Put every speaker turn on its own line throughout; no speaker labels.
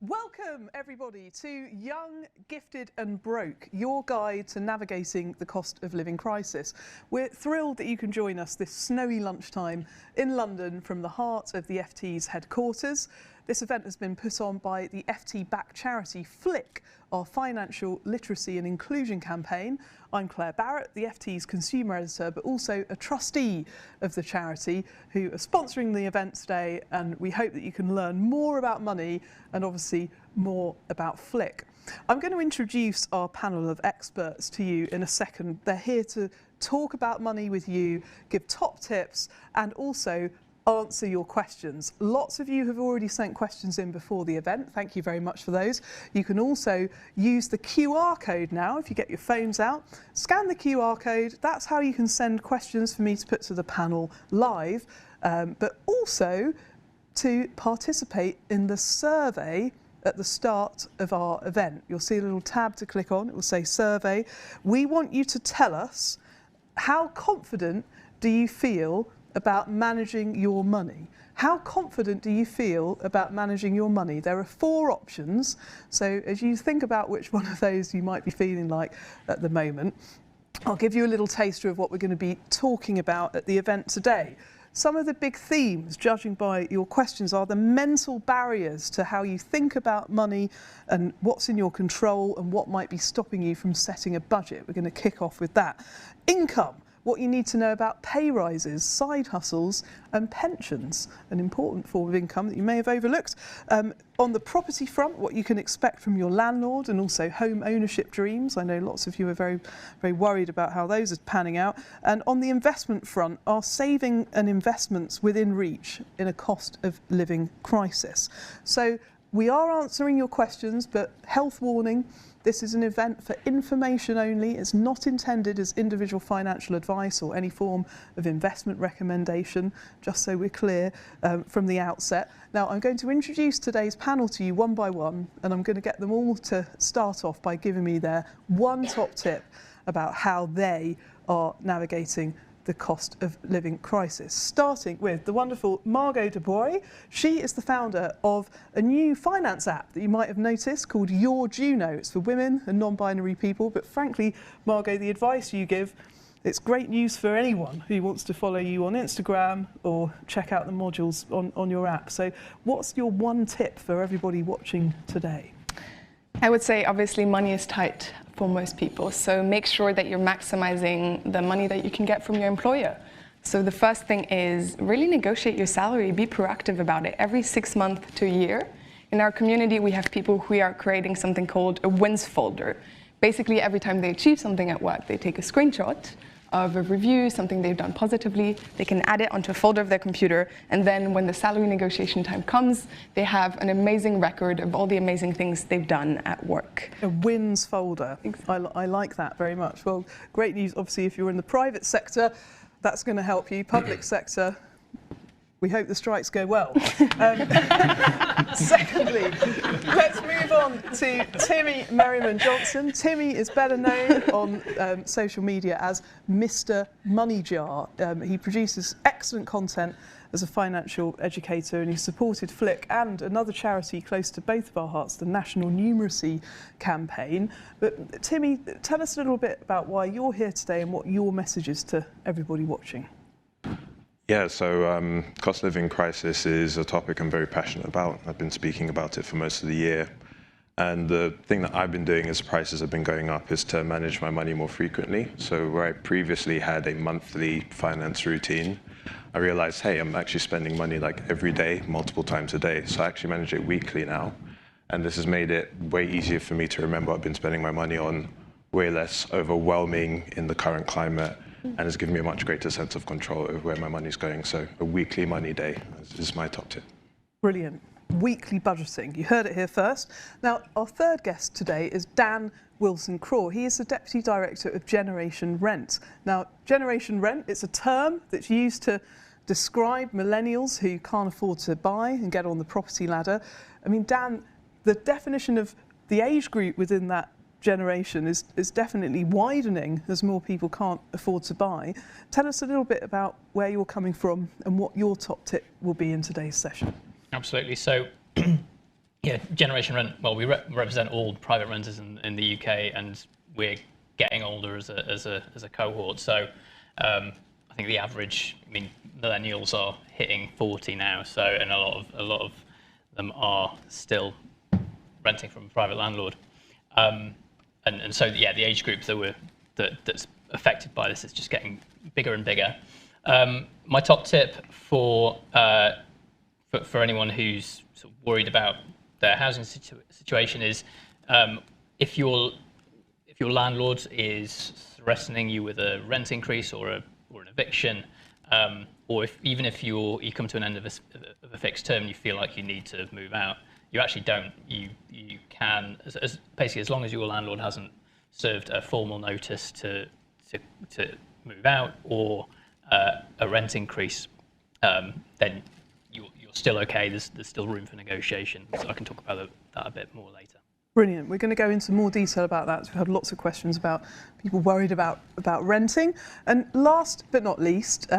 Welcome everybody to Young, Gifted and Broke, your guide to navigating the cost of living crisis. We're thrilled that you can join us this snowy lunchtime in London from the heart of the FT's headquarters. This event has been put on by the FT-backed charity Flick, our financial literacy and inclusion campaign. I'm Claire Barrett, the FT's consumer editor, but also a trustee of the charity who are sponsoring the event today, and we hope that you can learn more about money and obviously more about Flick. I'm going to introduce our panel of experts to you in a second. They're here to talk about money with you, give top tips and also answer your questions. Lots of you have already sent questions in before the event. Thank you very much for those. You can also use the QR code now if you get your phones out. Scan the QR code. That's how you can send questions for me to put to the panel live, but also to participate in the survey at the start of our event. You'll see a little tab to click on. It will say survey. We want you to tell us, how confident do you feel about managing your money? How confident do you feel about managing your money? There are 4 options. So as you think about which one of those you might be feeling like at the moment, I'll give you a little taster of what we're going to be talking about at the event today. Some of the big themes, judging by your questions, are the mental barriers to how you think about money and what's in your control and what might be stopping you from setting a budget. We're going to kick off with that. Income. What you need to know about pay rises, side hustles and pensions, an important form of income that you may have overlooked. On the property front, what you can expect from your landlord and also home ownership dreams. I know lots of you are very, very worried about how those are panning out. And on the investment front, are saving and investments within reach in a cost of living crisis? So we are answering your questions, but health warning. This is an event for information only. It's not intended as individual financial advice or any form of investment recommendation, just so we're clear from the outset. Now, I'm going to introduce today's panel to you one by one, and I'm going to get them all to start off by giving me their one top tip about how they are navigating the cost of living crisis. Starting with the wonderful Margot Dubois. She is the founder of a new finance app that you might have noticed called Your Juno. It's for women and non-binary people, but frankly, Margot, the advice you give, it's great news for anyone who wants to follow you on Instagram or check out the modules on your app. So what's your one tip for everybody watching today?
I would say obviously money is tight for most people, so make sure that you're maximizing the money that you can get from your employer. So the first thing is really negotiate your salary, be proactive about it. Every 6 months to a year, in our community we have people who are creating something called a wins folder. Basically every time they achieve something at work, they take a screenshot of a review, something they've done positively, they can add it onto a folder of their computer, and then when the salary negotiation time comes, they have an amazing record of all the amazing things they've done at work.
A wins folder. I like that very much. Well, great news, obviously, if you're in the private sector, that's going to help you. Public sector, we hope the strikes go well. Secondly, let's move on to Timmy Merriman-Johnson. Timmy is better known on social media as Mr. Money Jar. He produces excellent content as a financial educator, and he supported Flick and another charity close to both of our hearts, the National Numeracy Campaign. But Timmy, tell us a little bit about why you're here today and what your message is to everybody watching.
Yeah, so cost of living crisis is a topic I'm very passionate about. I've been speaking about it for most of the year. And the thing that I've been doing as prices have been going up is to manage my money more frequently. So where I previously had a monthly finance routine, I realized, hey, I'm actually spending money like every day, multiple times a day. So I actually manage it weekly now. And this has made it way easier for me to remember what I've been spending my money on, way less overwhelming in the current climate, and it's given me a much greater sense of control over where my money's going. So a weekly money day is my top tip.
Brilliant. Weekly budgeting. You heard it here first. Now, our third guest today is Dan Wilson-Craw. He is the Deputy Director of Generation Rent. Now, Generation Rent, it's a term that's used to describe millennials who can't afford to buy and get on the property ladder. I mean, Dan, the definition of the age group within that generation is definitely widening as more people can't afford to buy. Tell us a little bit about where you're coming from and what your top tip will be in today's session.
Absolutely. So Yeah, Generation Rent. Well, we represent all private renters in the UK, and we're getting older as a cohort. So I think the average, millennials are hitting 40 now. So and a lot of them are still renting from a private landlord. And so yeah, the age group that's affected by this is just getting bigger and bigger. My top tip for anyone who's sort of worried about their housing situation is if your landlord is threatening you with a rent increase or an eviction, or even if you come to an end of a fixed term and you feel like you need to move out, you actually don't. You can, basically, as long as your landlord hasn't served a formal notice to move out or a rent increase, then you're still okay. There's still room for negotiation. So I can talk about that a bit more later.
Brilliant. We're going to go into more detail about that. We've had lots of questions about people worried about renting. And last but not least,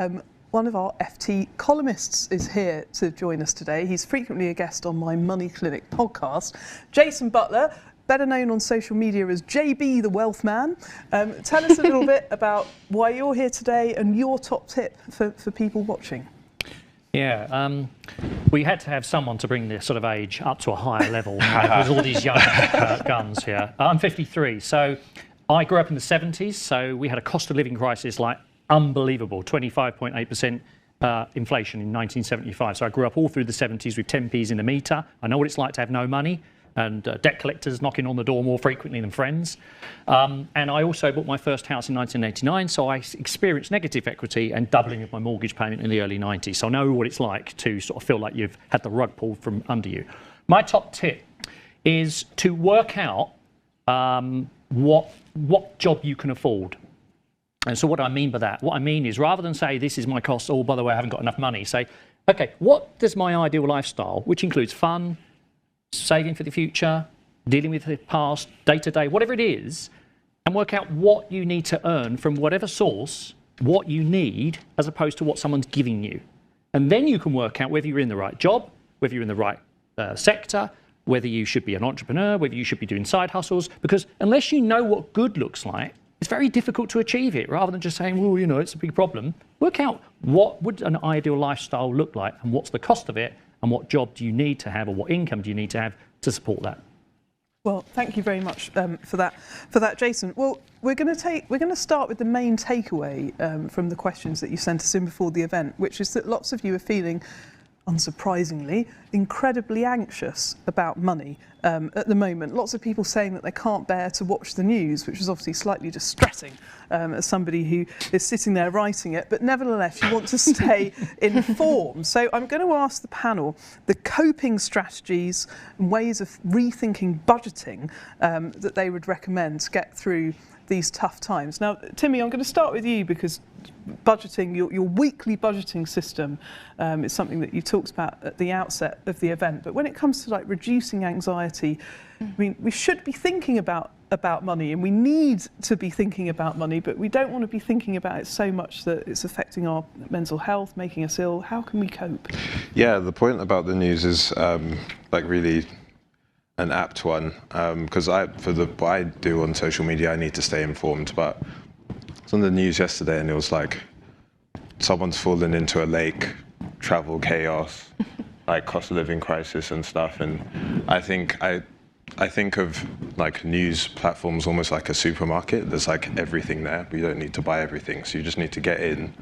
one of our FT columnists is here to join us today. He's frequently a guest on my Money Clinic podcast. Jason Butler, better known on social media as JB the Wealth Man. Tell us a little bit about why you're here today and your top tip for people watching.
Yeah, we had to have someone to bring the sort of age up to a higher level. There's all these young guns here. I'm 53, so I grew up in the 70s, so we had a cost of living crisis like unbelievable, 25.8% inflation in 1975. So I grew up all through the 70s with 10p's in the meter. I know what it's like to have no money and debt collectors knocking on the door more frequently than friends. And I also bought my first house in 1989, so I experienced negative equity and doubling of my mortgage payment in the early 90s. So I know what it's like to sort of feel like you've had the rug pulled from under you. My top tip is to work out what job you can afford. And so what do I mean by that? What I mean is rather than say, this is my cost, oh, by the way, I haven't got enough money, say, okay, what does my ideal lifestyle, which includes fun, saving for the future, dealing with the past, day-to-day, whatever it is, and work out what you need to earn from whatever source, what you need, as opposed to what someone's giving you. And then you can work out whether you're in the right job, whether you're in the right sector, whether you should be an entrepreneur, whether you should be doing side hustles, because unless you know what good looks like, it's very difficult to achieve it, rather than just saying, well, you know, it's a big problem. Work out what would an ideal lifestyle look like and what's the cost of it, and what job do you need to have or what income do you need to have to support that?
Well, thank you very much for that, Jason. Well, we're going to start with the main takeaway from the questions that you sent us in before the event, which is that lots of you are feeling, unsurprisingly, incredibly anxious about money at the moment. Lots of people saying that they can't bear to watch the news, which is obviously slightly distressing as somebody who is sitting there writing it, but nevertheless you want to stay informed. So I'm going to ask the panel the coping strategies and ways of rethinking budgeting that they would recommend to get through these tough times. Now, Timmy, I'm going to start with you because budgeting, your weekly budgeting system is something that you talked about at the outset of the event. But when it comes to like reducing anxiety, I mean, we should be thinking about money, and we need to be thinking about money, but we don't want to be thinking about it so much that it's affecting our mental health, making us ill. How can we cope? Yeah,
the point about the news is like really an apt one, because what I do on social media, I need to stay informed. But it's on the news yesterday, and it was like someone's fallen into a lake, travel chaos, like cost of living crisis and stuff. And I think of like news platforms almost like a supermarket. There's like everything there. We don't need to buy everything, so you just need to get in,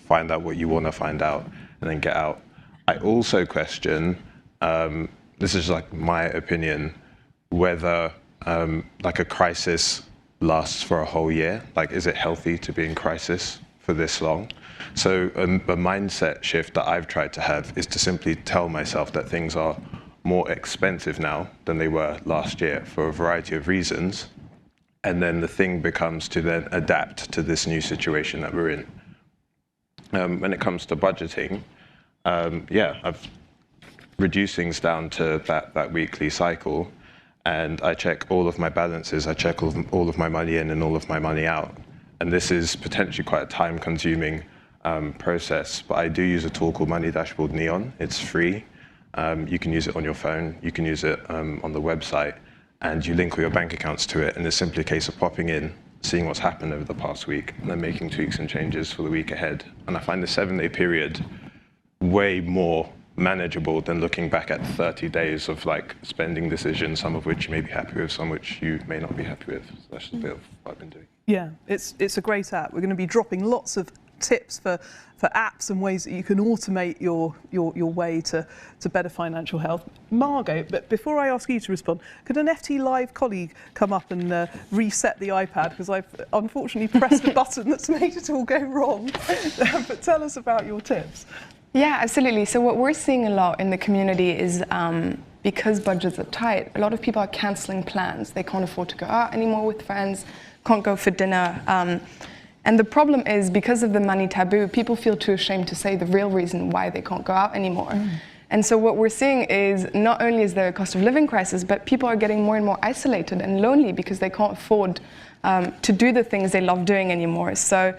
find out what you want to find out, and then get out. I also question. This is like my opinion, whether like a crisis lasts for a whole year. Like, is it healthy to be in crisis for this long? So a mindset shift that I've tried to have is to simply tell myself that things are more expensive now than they were last year for a variety of reasons. And then the thing becomes to then adapt to this new situation that we're in. When it comes to budgeting, I've reduced things down to that weekly cycle, and I check all of my balances. I check all of my money in and all of my money out. And this is potentially quite a time-consuming process, but I do use a tool called Money Dashboard Neon. It's free. You can use it on your phone. You can use it on the website, and you link all your bank accounts to it. And it's simply a case of popping in, seeing what's happened over the past week, and then making tweaks and changes for the week ahead. And I find the 7-day period way more manageable than looking back at 30 days of like spending decisions, some of which you may be happy with, some which you may not be happy with. So that's just a bit of what I've been doing.
Yeah, it's a great app. We're going to be dropping lots of tips for apps and ways that you can automate your way to better financial health. Margot, but before I ask you to respond, could an FT Live colleague come up and reset the iPad? Because I've unfortunately pressed a button that's made it all go wrong. But tell us about your tips.
Yeah, absolutely. So what we're seeing a lot in the community is because budgets are tight, a lot of people are cancelling plans. They can't afford to go out anymore with friends, can't go for dinner. And the problem is, because of the money taboo, people feel too ashamed to say the real reason why they can't go out anymore. And so what we're seeing is not only is there a cost of living crisis, but people are getting more and more isolated and lonely because they can't afford to do the things they love doing anymore. So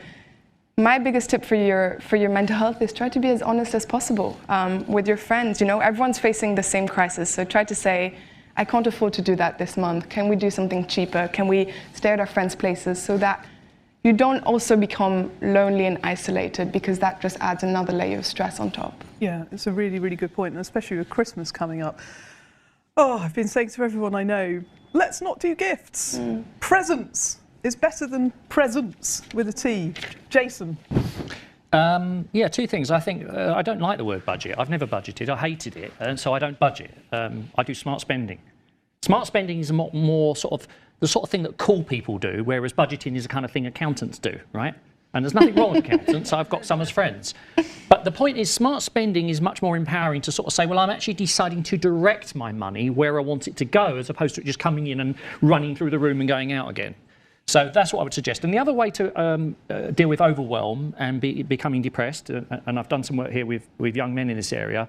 my biggest tip for your mental health is try to be as honest as possible with your friends. You know, everyone's facing the same crisis, so try to say, I can't afford to do that this month. Can we do something cheaper? Can we stay at our friends' places? So that you don't also become lonely and isolated, because that just adds another layer of stress on top.
Yeah, it's a really, really good point, and especially with Christmas coming up. Oh, I've been saying to everyone I know, let's not do gifts. Presents is better than presents with a T. Jason?
Yeah, two things. I think I don't like the word budget. I've never budgeted. I hated it, and so I don't budget. I do smart spending. Smart spending is a more sort of the sort of thing that cool people do, whereas budgeting is the kind of thing accountants do, right? And there's nothing wrong with accountants. I've got some as friends. But the point is, smart spending is much more empowering to sort of say, well, I'm actually deciding to direct my money where I want it to go, as opposed to it just coming in and running through the room and going out again. So that's what I would suggest. And the other way to deal with overwhelm and becoming depressed, and I've done some work here with young men in this area,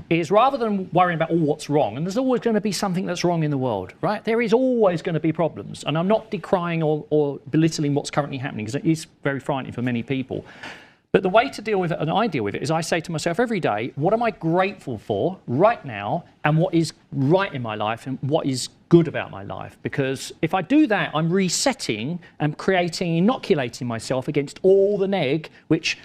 is rather than worrying about what's wrong, and there's always going to be something that's wrong in the world, right? There is always going to be problems. And I'm not decrying or belittling what's currently happening, because it is very frightening for many people. But the way to deal with it, and I deal with it, is I say to myself every day, what am I grateful for right now, and what is right in my life, and what is good about my life? Because if I do that, I'm resetting and inoculating myself against all the neg, which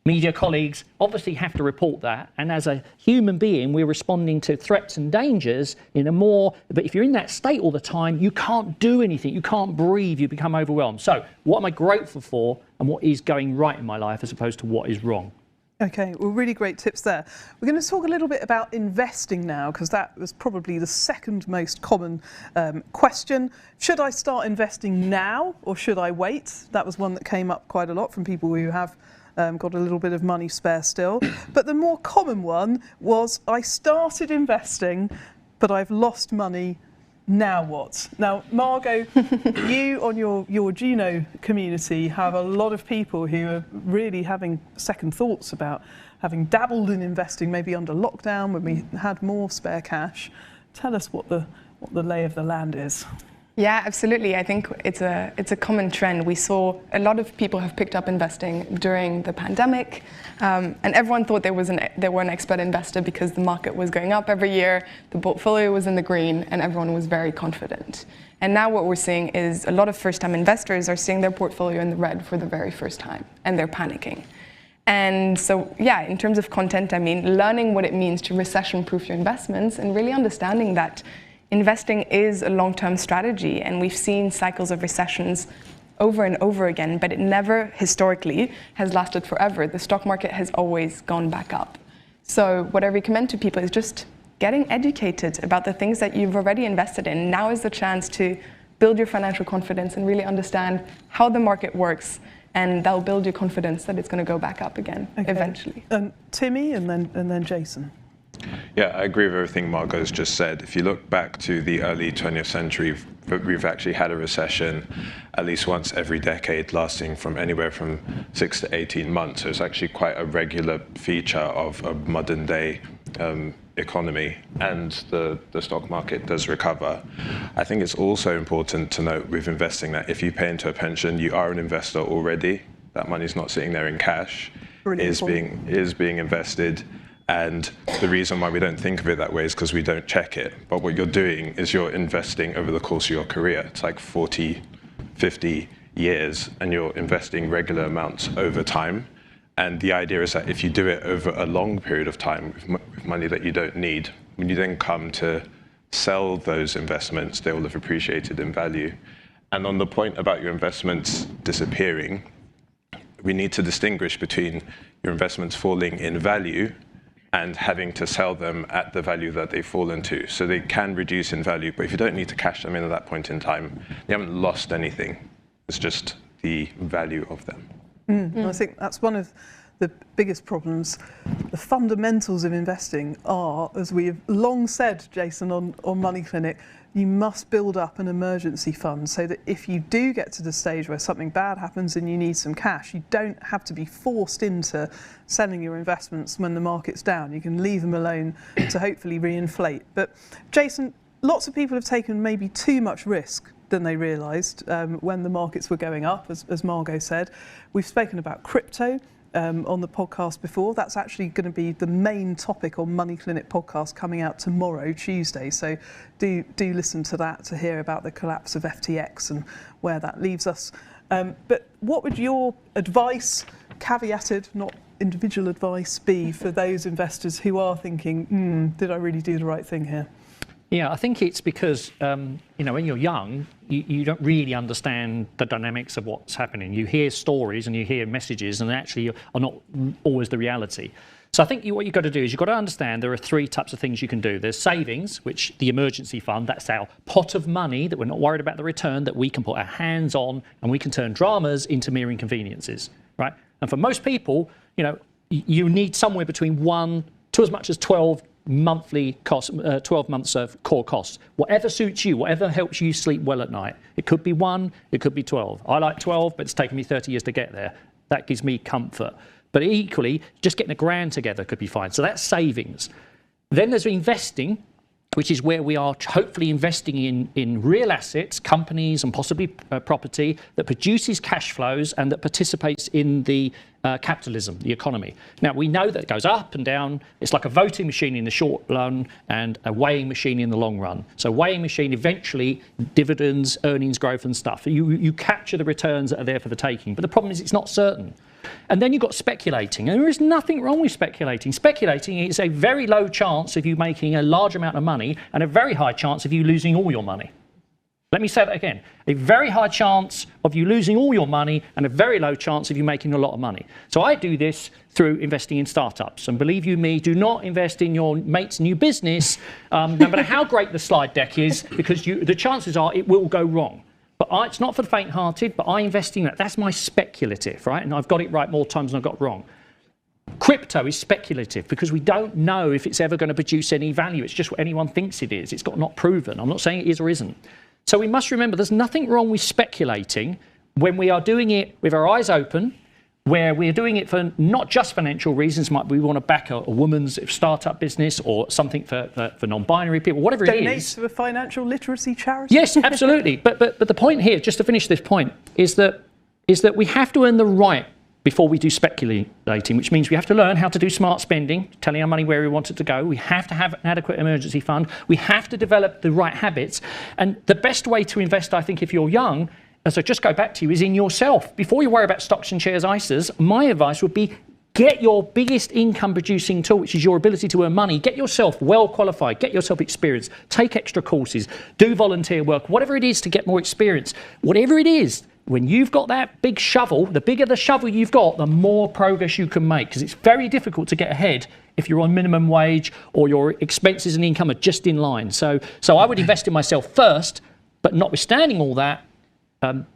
media colleagues obviously have to report that. And as a human being, we're responding to threats and dangers in a more, but if you're in that state all the time, you can't do anything, you can't breathe, you become overwhelmed. So what am I grateful for, and what is going right in my life as opposed to what is wrong?
Okay, well, really great tips there. We're going to talk a little bit about investing now, because that was probably the second most common question. Should I start investing now, or should I wait? That was one that came up quite a lot from people who have got a little bit of money spare still. But the more common one was, I started investing, but I've lost money. Now what? Now, Margot, you on your Juno community have a lot of people who are really having second thoughts about having dabbled in investing, maybe under lockdown when we had more spare cash. Tell us what the lay of the land is.
Yeah, absolutely. I think it's a common trend. We saw a lot of people have picked up investing during the pandemic, and everyone thought they were an expert investor because the market was going up every year, the portfolio was in the green, and everyone was very confident. And now what we're seeing is a lot of first-time investors are seeing their portfolio in the red for the very first time, and they're panicking. And so, yeah, in terms of content, I mean, learning what it means to recession-proof your investments and really understanding that investing is a long-term strategy, and we've seen cycles of recessions over and over again, but it never historically has lasted forever. The stock market has always gone back up. So what I recommend to people is just getting educated about the things that you've already invested in. Now is the chance to build your financial confidence and really understand how the market works, and that'll build your confidence that it's going to go back up again eventually.
Timmy, and then Jason.
Yeah, I agree with everything Margot's just said. If you look back to the early 20th century, we've actually had a recession at least once every decade, lasting from anywhere from 6 to 18 months. So it's actually quite a regular feature of a modern day economy, and the stock market does recover. I think it's also important to note with investing that if you pay into a pension, you are an investor already. That money's not sitting there in cash. It is being invested. And the reason why we don't think of it that way is because we don't check it. But what you're doing is you're investing over the course of your career. It's like 40, 50 years, and you're investing regular amounts over time. And the idea is that if you do it over a long period of time with money that you don't need, when you then come to sell those investments, they will have appreciated in value. And on the point about your investments disappearing, we need to distinguish between your investments falling in value and having to sell them at the value that they fall into. So they can reduce in value, but if you don't need to cash them in at that point in time, you haven't lost anything. It's just the value of them.
I think that's one of the biggest problems. The fundamentals of investing are, as we've long said, Jason, on Money Clinic, you must build up an emergency fund so that if you do get to the stage where something bad happens and you need some cash, you don't have to be forced into selling your investments when the market's down. You can leave them alone to hopefully reinflate. But Jason, lots of people have taken maybe too much risk than they realised when the markets were going up, as Margot said. We've spoken about crypto on the podcast before. That's actually going to be the main topic on Money Clinic podcast coming out tomorrow, Tuesday. So do listen to that to hear about the collapse of FTX and where that leaves us. But what would your advice, caveated, not individual advice, be for those investors who are thinking, did I really do the right thing here?
Yeah, I think it's because, when you're young, you don't really understand the dynamics of what's happening. You hear stories and you hear messages and actually are not always the reality. So I think what you've got to do is you've got to understand there are three types of things you can do. There's savings, which the emergency fund, that's our pot of money that we're not worried about the return, that we can put our hands on and we can turn dramas into mere inconveniences, right? And for most people, you need somewhere between 1 to as much as 12 monthly costs, 12 months of core costs. Whatever suits you, whatever helps you sleep well at night. It could be 1, it could be 12. I like 12, but it's taken me 30 years to get there. That gives me comfort. But equally, just getting $1,000 together could be fine. So that's savings. Then there's investing, which is where we are hopefully investing in real assets, companies and possibly property that produces cash flows and that participates in the capitalism, the economy. Now, we know that it goes up and down. It's like a voting machine in the short run and a weighing machine in the long run. So weighing machine, eventually, dividends, earnings growth and stuff. You capture the returns that are there for the taking. But the problem is it's not certain. And then you've got speculating. And there is nothing wrong with speculating. Speculating is a very low chance of you making a large amount of money and a very high chance of you losing all your money. Let me say that again. A very high chance of you losing all your money and a very low chance of you making a lot of money. So I do this through investing in startups. And believe you me, do not invest in your mate's new business, no matter how great the slide deck is, because the chances are it will go wrong. But it's not for the faint-hearted, but I invest in that. That's my speculative, right? And I've got it right more times than I've got it wrong. Crypto is speculative because we don't know if it's ever going to produce any value. It's just what anyone thinks it is. It's not proven. I'm not saying it is or isn't. So we must remember there's nothing wrong with speculating when we are doing it with our eyes open, where we're doing it for not just financial reasons. We want to back a woman's startup business or something for non-binary people, whatever it is.
Donate to a financial literacy charity.
Yes, absolutely. But the point here, just to finish this point, is that we have to earn the right before we do speculating, which means we have to learn how to do smart spending, telling our money where we want it to go. We have to have an adequate emergency fund. We have to develop the right habits. And the best way to invest, I think, if you're young, as I just go back to you, is in yourself. Before you worry about stocks and shares, ISAs, my advice would be get your biggest income producing tool, which is your ability to earn money. Get yourself well qualified, get yourself experience, take extra courses, do volunteer work, whatever it is to get more experience. Whatever it is, when you've got that big shovel, the bigger the shovel you've got, the more progress you can make, because it's very difficult to get ahead if you're on minimum wage or your expenses and income are just in line. So I would invest in myself first, but notwithstanding all that,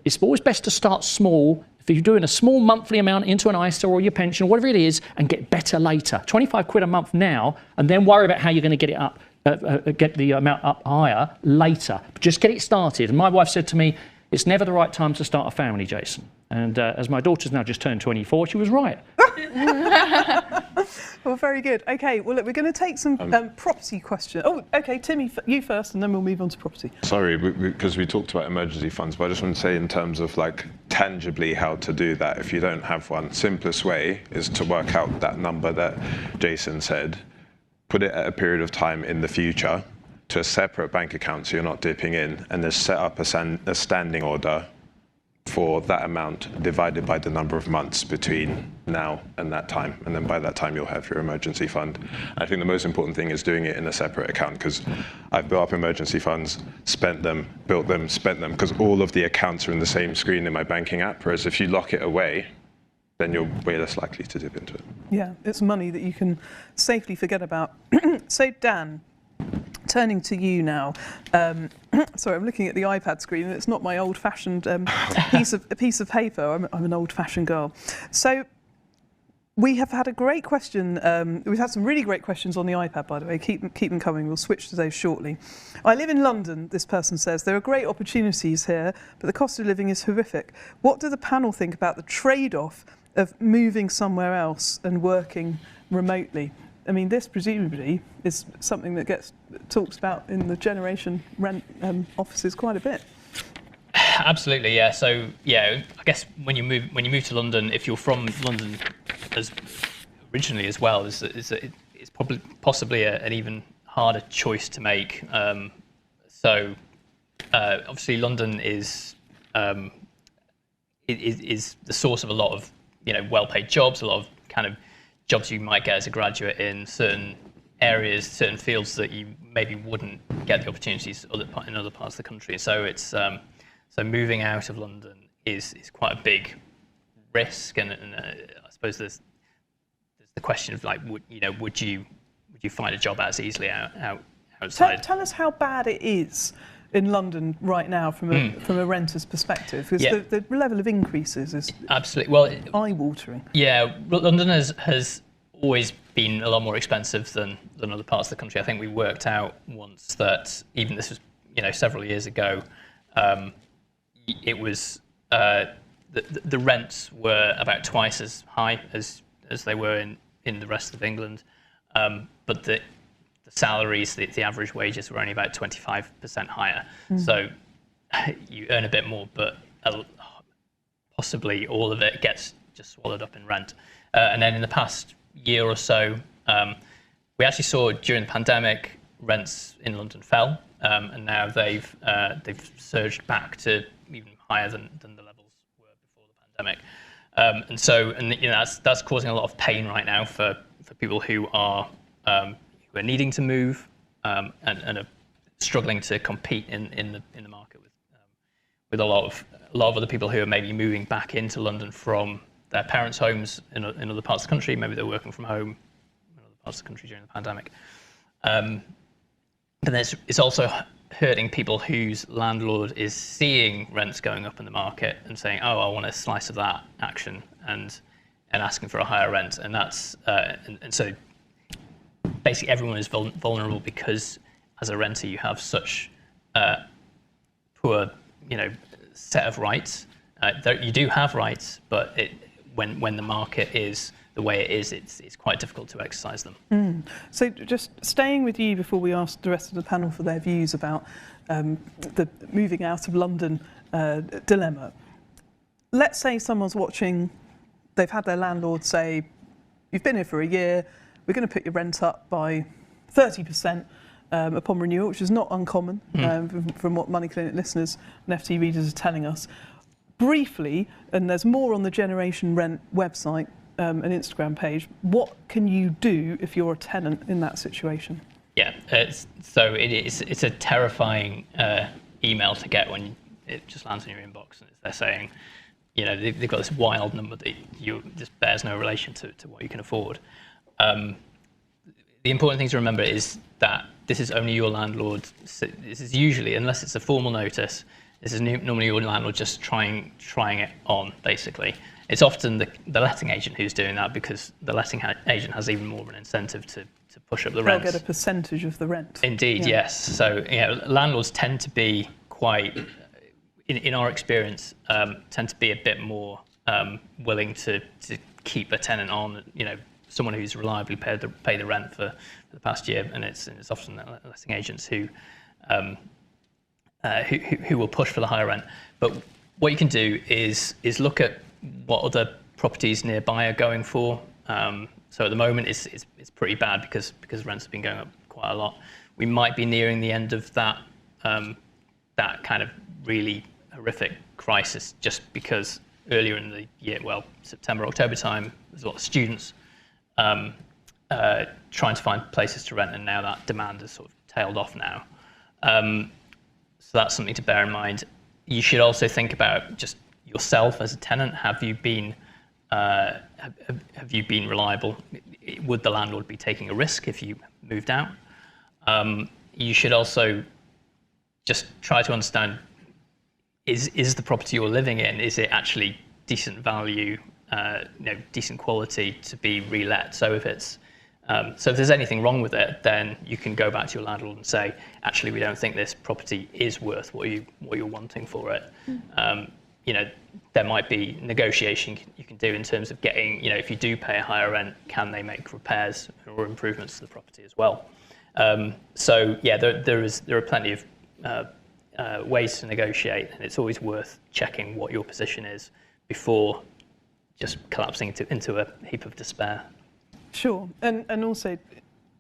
it's always best to start small. If you're doing a small monthly amount into an ISA or your pension or whatever it is, and get better later. 25 quid a month now, and then worry about how you're going to get it up, get the amount up higher later. But just get it started. And my wife said to me, it's never the right time to start a family, Jason. And as my daughter's now just turned 24, she was right.
Well, very good. Okay, well, look, we're going to take some property questions. Oh, okay, Tim, you first, and then we'll move on to property.
Sorry, because we talked about emergency funds, but I just want to say in terms of like tangibly how to do that, if you don't have one, simplest way is to work out that number that Jason said, put it at a period of time in the future to a separate bank account so you're not dipping in, and then set up a standing order for that amount divided by the number of months between now and that time. And then by that time, you'll have your emergency fund. I think the most important thing is doing it in a separate account, because I've built up emergency funds, spent them, built them, spent them, because all of the accounts are in the same screen in my banking app. Whereas if you lock it away, then you're way less likely to dip into it.
Yeah, it's money that you can safely forget about. So, Dan, turning to you now. Sorry, I'm looking at the iPad screen, and it's not my old-fashioned piece of paper. I'm an old-fashioned girl. So we have had a great question. We've had some really great questions on the iPad, by the way. Keep them coming. We'll switch to those shortly. I live in London, this person says. There are great opportunities here, but the cost of living is horrific. What do the panel think about the trade-off of moving somewhere else and working remotely? I mean, this presumably is something that gets talked about in the Generation Rent offices quite a bit.
Absolutely, yeah. So, yeah, I guess when you move to London, if you're from London as originally as well, it's probably possibly an even harder choice to make. Obviously, London is the source of a lot of well-paid jobs, a lot of kind of jobs you might get as a graduate in certain areas, certain fields that you maybe wouldn't get the opportunities in other parts of the country. So it's so moving out of London is quite a big risk, and I suppose there's the question of like, would you find a job as easily outside?
Tell us how bad it is in London right now from a renter's perspective, because the level of increases is
absolutely
eye-watering.
Yeah, London has always been a lot more expensive than other parts of the country. I think we worked out once that even this was several years ago, it was the rents were about twice as high as they were in the rest of England, but the salaries, the average wages were only about 25% higher. So you earn a bit more, but possibly all of it gets just swallowed up in rent. And then in the past year or so, we actually saw during the pandemic, rents in London fell, and now they've surged back to even higher than the levels were before the pandemic. That's causing a lot of pain right now for people who are needing to move and are struggling to compete in the market with a lot of other people who are maybe moving back into London from their parents' homes in other parts of the country. Maybe they're working from home in other parts of the country during the pandemic. But it's also hurting people whose landlord is seeing rents going up in the market and saying, "Oh, I want a slice of that action," and asking for a higher rent. And that's and so basically everyone is vulnerable, because as a renter you have such poor set of rights. You do have rights, but when the market is the way it is, it's quite difficult to exercise them.
So just staying with you before we ask the rest of the panel for their views about the moving out of London dilemma. Let's say someone's watching, they've had their landlord say, "You've been here for a year, we're going to put your rent up by 30% upon renewal," which is not uncommon from what Money Clinic listeners and FT readers are telling us. Briefly, and there's more on the Generation Rent website and Instagram page, what can you do if you're a tenant in that situation?
Yeah, it's a terrifying email to get when it just lands in your inbox, and they're saying, they've got this wild number that just bears no relation to what you can afford. The important thing to remember is that this is only your landlord. This is usually, unless it's a formal notice, this is normally your landlord just trying it on, basically. It's often the letting agent who's doing that, because the letting agent has even more of an incentive to push up the rent.
They'll get a percentage of the rent.
Indeed, yes. So landlords tend to be quite, in our experience, tend to be a bit more willing to keep a tenant on, someone who's reliably paid the rent for the past year, and it's often letting agents who will push for the higher rent. But what you can do is look at what other properties nearby are going for. So at the moment it's pretty bad because rents have been going up quite a lot. We might be nearing the end of that that kind of really horrific crisis, just because earlier in the year, well, September, October time, there's a lot of students trying to find places to rent, and now that demand has sort of tailed off now. So that's something to bear in mind. You should also think about just yourself as a tenant. Have you been reliable? Would the landlord be taking a risk if you moved out? You should also just try to understand, is the property you're living in, is it actually decent value, decent quality to be relet? So if there's anything wrong with it, then you can go back to your landlord and say, actually, we don't think this property is worth what you're wanting for it. There might be negotiation you can do in terms of getting, if you do pay a higher rent, can they make repairs or improvements to the property as well? So yeah, there are plenty of ways to negotiate, and it's always worth checking what your position is before just collapsing into a heap of despair.
Sure, and also,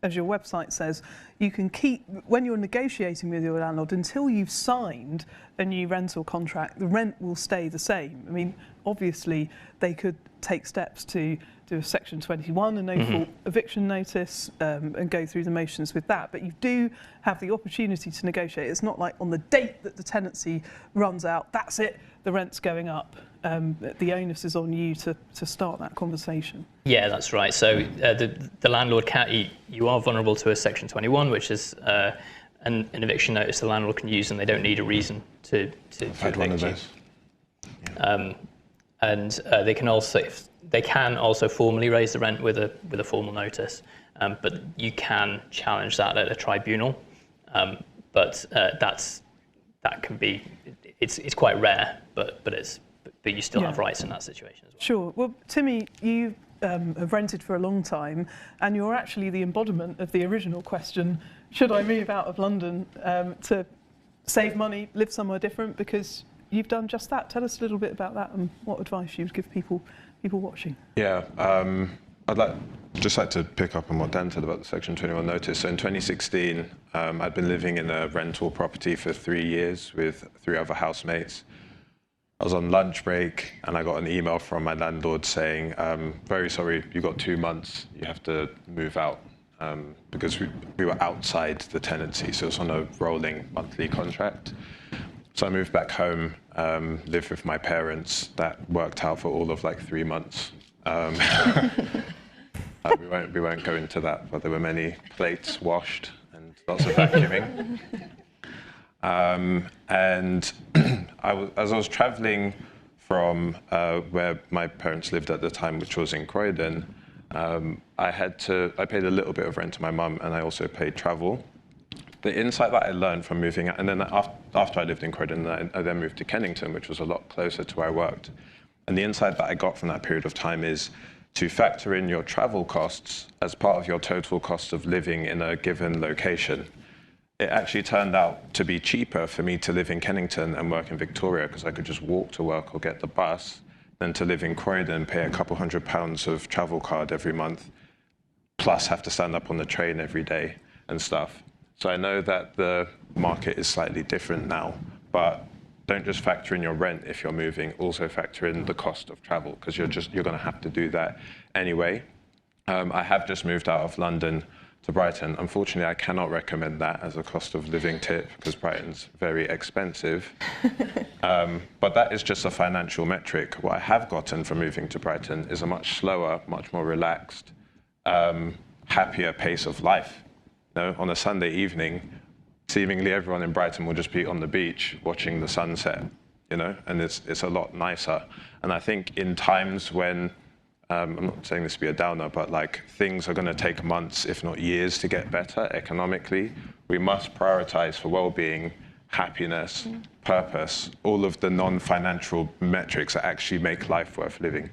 as your website says, you can keep, when you're negotiating with your landlord, until you've signed a new rental contract, the rent will stay the same. I mean, obviously, they could take steps to do a Section 21, a no-fault eviction notice, and go through the motions with that. But you do have the opportunity to negotiate. It's not like on the date that the tenancy runs out, that's it, the rent's going up. The onus is on you to start that conversation. Yeah,
that's right. So the landlord you are vulnerable to a Section 21, which is an eviction notice the landlord can use, and they don't need a reason to
I've one of those. Yeah.
And they can also formally raise the rent with a formal notice, but you can challenge that at a tribunal. But that can be it's quite rare, but you still have rights in that situation as well.
Sure. Well, Timmy, you have rented for a long time, and you're actually the embodiment of the original question: should I move out of London to save money, live somewhere different? Because you've done just that. Tell us a little bit about that and what advice you would give people watching.
Yeah, I'd just like to pick up on what Dan said about the Section 21 notice. So in 2016, I'd been living in a rental property for 3 years with 3 other housemates. I was on lunch break and I got an email from my landlord saying, very sorry, you got 2 months, you have to move out, because we were outside the tenancy, so it's on a rolling monthly contract. So I moved back home, lived with my parents. That worked out for all of 3 months. We won't go into that, but there were many plates washed and lots of vacuuming. And as I was traveling from where my parents lived at the time, which was in Croydon, I paid a little bit of rent to my mum, and I also paid travel. The insight that I learned from moving out, and then after I lived in Croydon, I then moved to Kennington, which was a lot closer to where I worked. And the insight that I got from that period of time is to factor in your travel costs as part of your total cost of living in a given location. It actually turned out to be cheaper for me to live in Kennington and work in Victoria, because I could just walk to work or get the bus, than to live in Croydon, pay a couple £100 of travel card every month, plus have to stand up on the train every day and stuff. So I know that the market is slightly different now, but don't just factor in your rent if you're moving, also factor in the cost of travel, because you're going to have to do that anyway. I have just moved out of London to Brighton. Unfortunately, I cannot recommend that as a cost of living tip, because Brighton's very expensive. But that is just a financial metric. What I have gotten from moving to Brighton is a much slower, much more relaxed, happier pace of life. On a Sunday evening, seemingly everyone in Brighton will just be on the beach watching the sunset, and it's a lot nicer. And I think in times when, I'm not saying this to be a downer, but things are going to take months, if not years, to get better economically, we must prioritize for well-being, happiness, purpose, all of the non-financial metrics that actually make life worth living.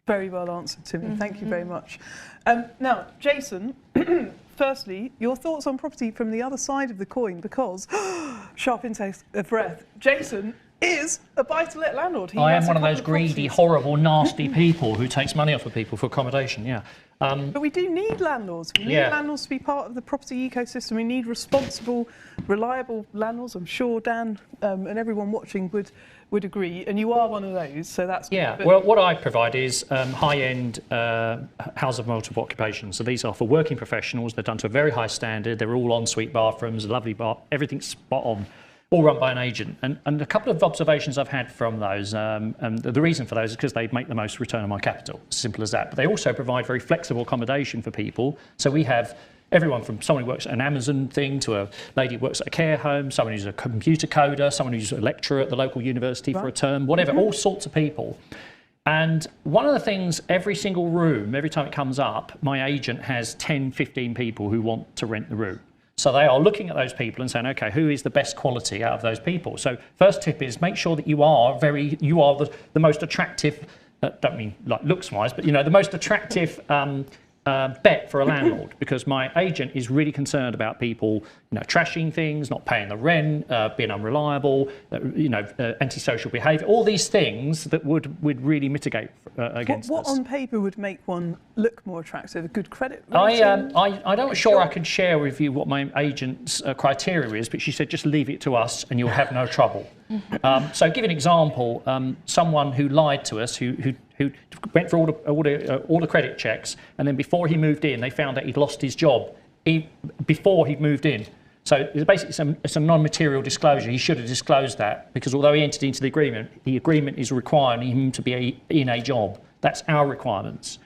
Very well answered, Timmy. Thank you very much. Now, Jason, firstly, your thoughts on property from the other side of the coin, because, sharp intake of breath, Jason is a buy-to-let landlord.
I am one of those greedy, horrible, nasty people who takes money off of people for accommodation, yeah.
But we do need landlords. We need landlords to be part of the property ecosystem. We need responsible, reliable landlords. I'm sure Dan and everyone watching would agree. And you are one of those, so that's good.
Yeah, well, what I provide is high-end houses of multiple occupation. So these are for working professionals. They're done to a very high standard. They're all ensuite bathrooms, a lovely bar, everything's spot on. All run by an agent. And a couple of observations I've had from those, and the reason for those is because they make the most return on my capital, simple as that. But they also provide very flexible accommodation for people. So we have everyone from someone who works at an Amazon thing to a lady who works at a care home, someone who's a computer coder, someone who's a lecturer at the local university for a term, whatever, all sorts of people. And one of the things, every single room, every time it comes up, my agent has 10, 15 people who want to rent the room. So they are looking at those people and saying, okay, who is the best quality out of those people? So first tip is make sure that you are the most attractive, don't mean like looks wise, but the most attractive bet for a landlord, because my agent is really concerned about people, trashing things, not paying the rent, being unreliable, antisocial behaviour, all these things that would really mitigate against
what
us.
on paper would make one look more attractive? A good credit rating?
I'm not sure I could share with you what my agent's criteria is, but she said just leave it to us and you'll have no trouble. So give an example, someone who lied to us, who went for all the credit checks, and then before he moved in, they found out he'd lost his job before he moved in. So it's basically it's a non-material disclosure. He should have disclosed that, because although he entered into the agreement is requiring him to be in a job. That's our requirements.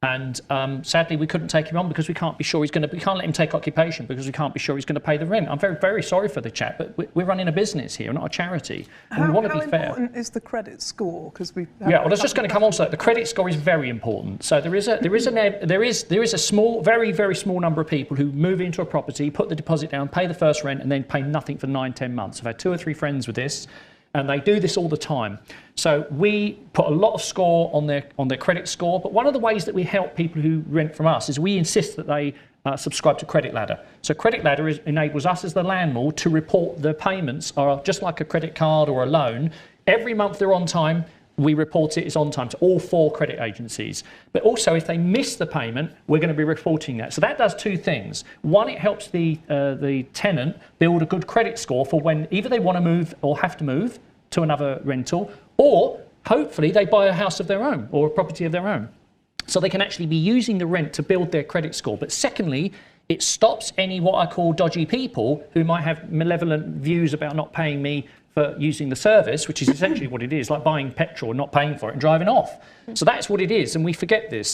And sadly, we couldn't take him on because we can't be sure we can't let him take occupation because we can't be sure he's going to pay the rent. I'm very, very sorry for the chap, but we're running a business here, not a charity. And we want to be fair.
How important is the credit score? Because
I was just going to come on to that. The credit score is very important. So there is a small, very, very small number of people who move into a property, put the deposit down, pay the first rent, and then pay nothing for 9, 10 months. I've had 2 or 3 friends with this. And they do this all the time. So we put a lot of score on their credit score. But one of the ways that we help people who rent from us is we insist that they subscribe to Credit Ladder. So Credit Ladder enables us as the landlord to report the payments are just like a credit card or a loan. Every month they're on time. We report it's on time to all 4 credit agencies. But also, if they miss the payment, we're going to be reporting that. So that does 2 things. One, it helps the tenant build a good credit score for when either they want to move or have to move to another rental, or hopefully they buy a house of their own or a property of their own. So they can actually be using the rent to build their credit score. But secondly, it stops any what I call dodgy people who might have malevolent views about not paying me for using the service, which is essentially what it is, like buying petrol and not paying for it and driving off. So that's what it is, and we forget this.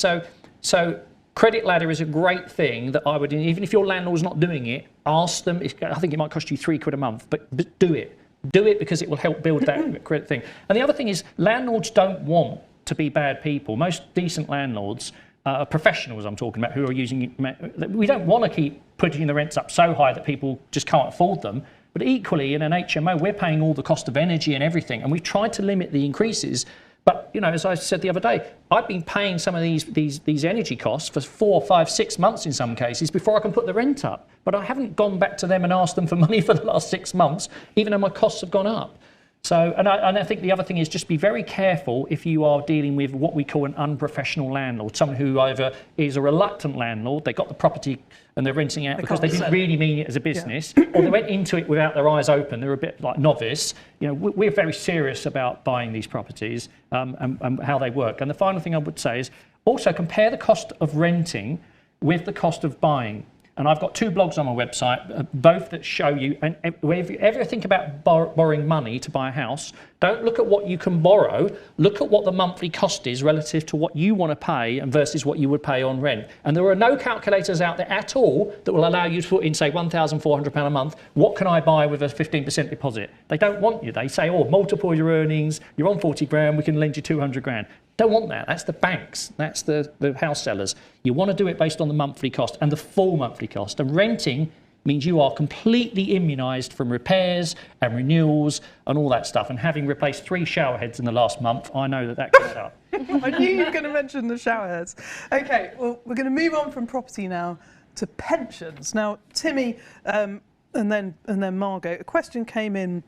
So Credit Ladder is a great thing that I would, even if your landlord's not doing it, ask them. I think it might cost you £3 a month, but do it. Do it because it will help build that credit thing. And the other thing is landlords don't want to be bad people. Most decent landlords are professionals I'm talking about who are using it. We don't want to keep putting the rents up so high that people just can't afford them. But equally, in an HMO, we're paying all the cost of energy and everything, and we've tried to limit the increases. But, as I said the other day, I've been paying some of these energy costs for 4, 5, 6 months in some cases before I can put the rent up. But I haven't gone back to them and asked them for money for the last 6 months, even though my costs have gone up. So, and I think the other thing is just be very careful if you are dealing with what we call an unprofessional landlord, someone who either is a reluctant landlord, they got the property and they're renting out because they didn't really mean it as a business, or they went into it without their eyes open, they're a bit like novice. We're very serious about buying these properties and how they work. And the final thing I would say is also compare the cost of renting with the cost of buying. And I've got 2 blogs on my website, both that show you, and if you ever think about borrowing money to buy a house, don't look at what you can borrow, look at what the monthly cost is relative to what you want to pay and versus what you would pay on rent. And there are no calculators out there at all that will allow you to put in, say, £1,400 a month. What can I buy with a 15% deposit? They don't want you. They say, multiple your earnings, you're on 40 grand, we can lend you 200 grand. Don't want that. That's the banks. That's the house sellers. You want to do it based on the monthly cost and the full monthly cost. And renting means you are completely immunised from repairs and renewals and all that stuff. And having replaced 3 shower heads in the last month, I know that can add up.
I knew you were going to mention the shower heads. Okay, well, we're going to move on from property now to pensions. Now, Timmy and then Margot, a question came in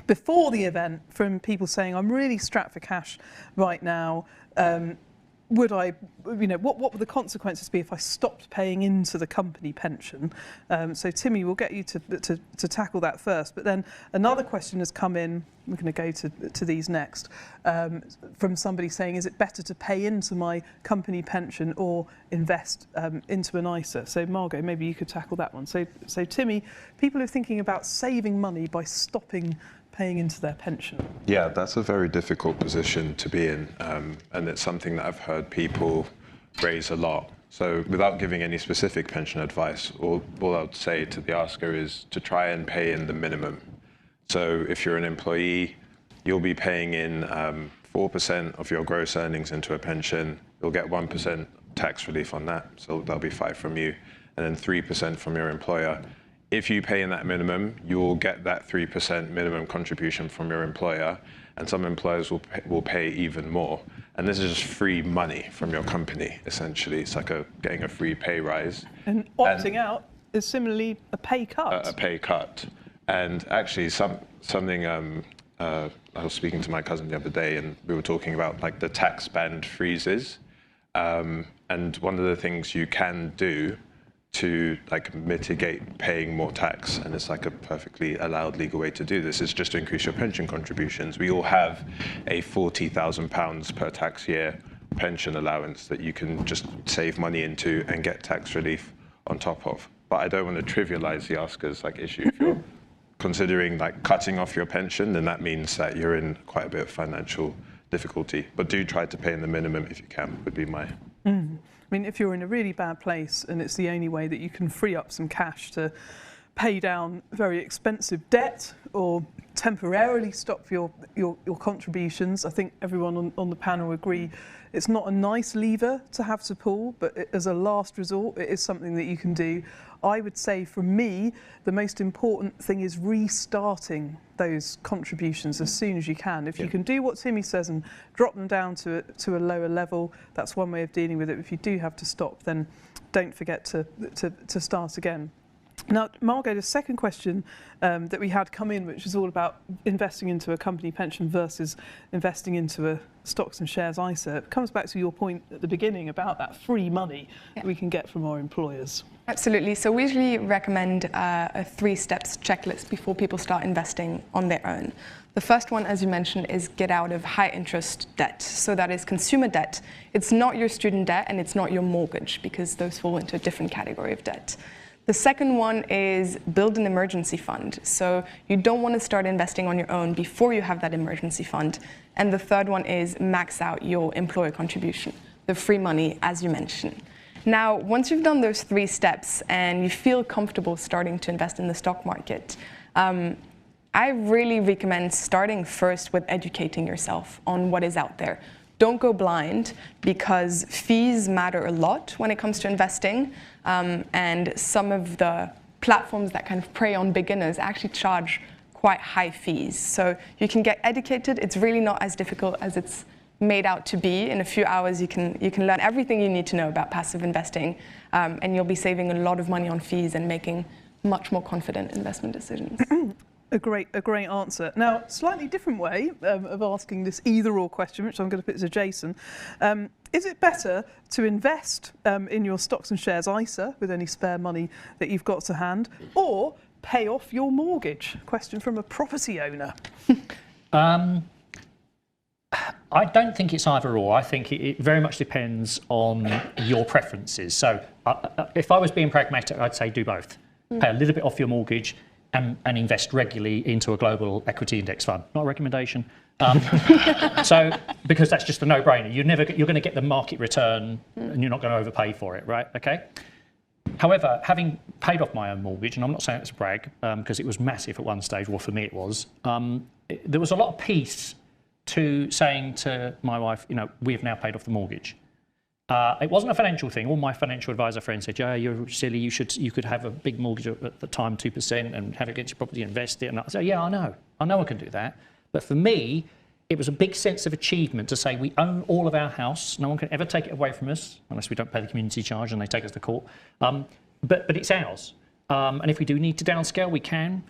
before the event from people saying, I'm really strapped for cash right now. Would I, what would the consequences be if I stopped paying into the company pension? So Timmy, we'll get you to tackle that first. But then another question has come in, we're going to go to these next, from somebody saying, is it better to pay into my company pension or invest into an ISA? So Margot, maybe you could tackle that one. So Timmy, people are thinking about saving money by stopping paying into their pension.
Yeah, that's a very difficult position to be in, and it's something that I've heard people raise a lot. So without giving any specific pension advice, all I would say to the asker is to try and pay in the minimum. So if you're an employee, you'll be paying in 4% of your gross earnings into a pension. You'll get 1% tax relief on that, so that'll be 5% from you, and then 3% from your employer. If you pay in that minimum, you'll get that 3% minimum contribution from your employer, and some employers will pay even more. And this is just free money from your company, essentially. It's like getting a free pay rise.
And opting out is similarly a pay cut.
A pay cut. And actually, something I was speaking to my cousin the other day, and we were talking about like the tax band freezes. And one of the things you can do to like mitigate paying more tax, and it's like a perfectly allowed legal way to do this, is just to increase your pension contributions. We all have a £40,000 per tax year pension allowance that you can just save money into and get tax relief on top of. But I don't want to trivialize the asker's like issue. If you're considering like cutting off your pension, then that means that you're in quite a bit of financial difficulty. But do try to pay in the minimum if you can, would be my...
I mean, if you're in a really bad place and it's the only way that you can free up some cash to pay down very expensive debt or temporarily stop your contributions, I think everyone on the panel agree it's not a nice lever to have to pull, but as a last resort, it is something that you can do. I would say for me, the most important thing is restarting those contributions as soon as you can. If you can do what Timmy says and drop them down to a lower level, that's one way of dealing with it. If you do have to stop, then don't forget to start again. Now, Margot, the second question that we had come in, which is all about investing into a company pension versus investing into a stocks and shares ISA, it comes back to your point at the beginning about that free money that we can get from our employers.
Absolutely. So we usually recommend a 3-steps checklist before people start investing on their own. The first one, as you mentioned, is get out of high interest debt. So that is consumer debt. It's not your student debt and it's not your mortgage, because those fall into a different category of debt. The second one is build an emergency fund. So you don't want to start investing on your own before you have that emergency fund. And the third one is max out your employer contribution, the free money, as you mentioned. Now, once you've done those 3 steps and you feel comfortable starting to invest in the stock market, I really recommend starting first with educating yourself on what is out there. Don't go blind, because fees matter a lot when it comes to investing, and some of the platforms that kind of prey on beginners actually charge quite high fees. So you can get educated. It's really not as difficult as it's made out to be. In a few hours, you can learn everything you need to know about passive investing, and you'll be saving a lot of money on fees and making much more confident investment decisions.
A great answer. Now, slightly different way of asking this either-or question, which I'm going to put to Jason. Is it better to invest in your stocks and shares ISA with any spare money that you've got to hand, or pay off your mortgage? Question from a property owner.
I don't think it's either or. I think it very much depends on your preferences. So if I was being pragmatic, I'd say do both. Pay a little bit off your mortgage and invest regularly into a global equity index fund. Not a recommendation. So, because that's just a no-brainer. You're going to get the market return and you're not going to overpay for it, right? Okay. However, having paid off my own mortgage, and I'm not saying it's a brag, because it was massive at one stage, well, for me it was, there was a lot of peace to saying to my wife, we have now paid off the mortgage. It wasn't a financial thing. All my financial advisor friends said, "Yeah, you're silly. You could have a big mortgage at the time, 2%, and have it against your property, invest it." And I said, "Yeah, I know I can do that." But for me, it was a big sense of achievement to say we own all of our house. No one can ever take it away from us unless we don't pay the community charge and they take us to court. But it's ours. And if we do need to downscale, we can.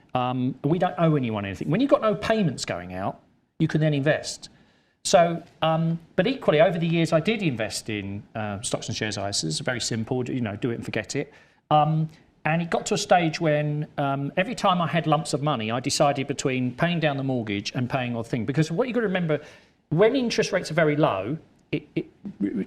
We don't owe anyone anything. When you've got no payments going out, you can then invest. So, but equally, over the years, I did invest in stocks and shares ISAs. Very simple, do it and forget it. And it got to a stage when every time I had lumps of money, I decided between paying down the mortgage and paying off thing. Because what you've got to remember, when interest rates are very low,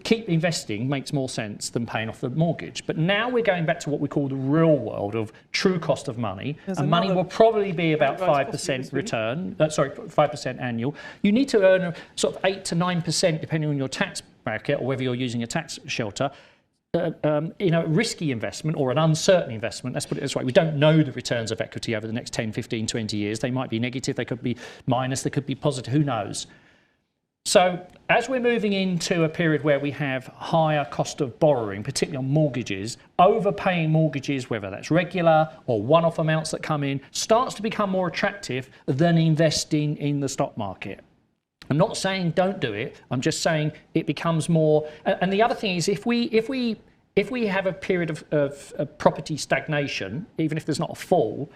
keep investing makes more sense than paying off the mortgage. But now we're going back to what we call the real world of true cost of money. And money will probably be about 5% return, 5% annual. You need to earn a sort of 8 to 9% depending on your tax bracket or whether you're using a tax shelter. Risky investment or an uncertain investment, let's put it this way, we don't know the returns of equity over the next 10, 15, 20 years. They might be negative, they could be minus, they could be positive, who knows? So as we're moving into a period where we have higher cost of borrowing, particularly on mortgages, overpaying mortgages, whether that's regular or one-off amounts that come in, starts to become more attractive than investing in the stock market. I'm not saying don't do it. I'm just saying it becomes more. And the other thing is, if we have a period of property stagnation, even if there's not a fall,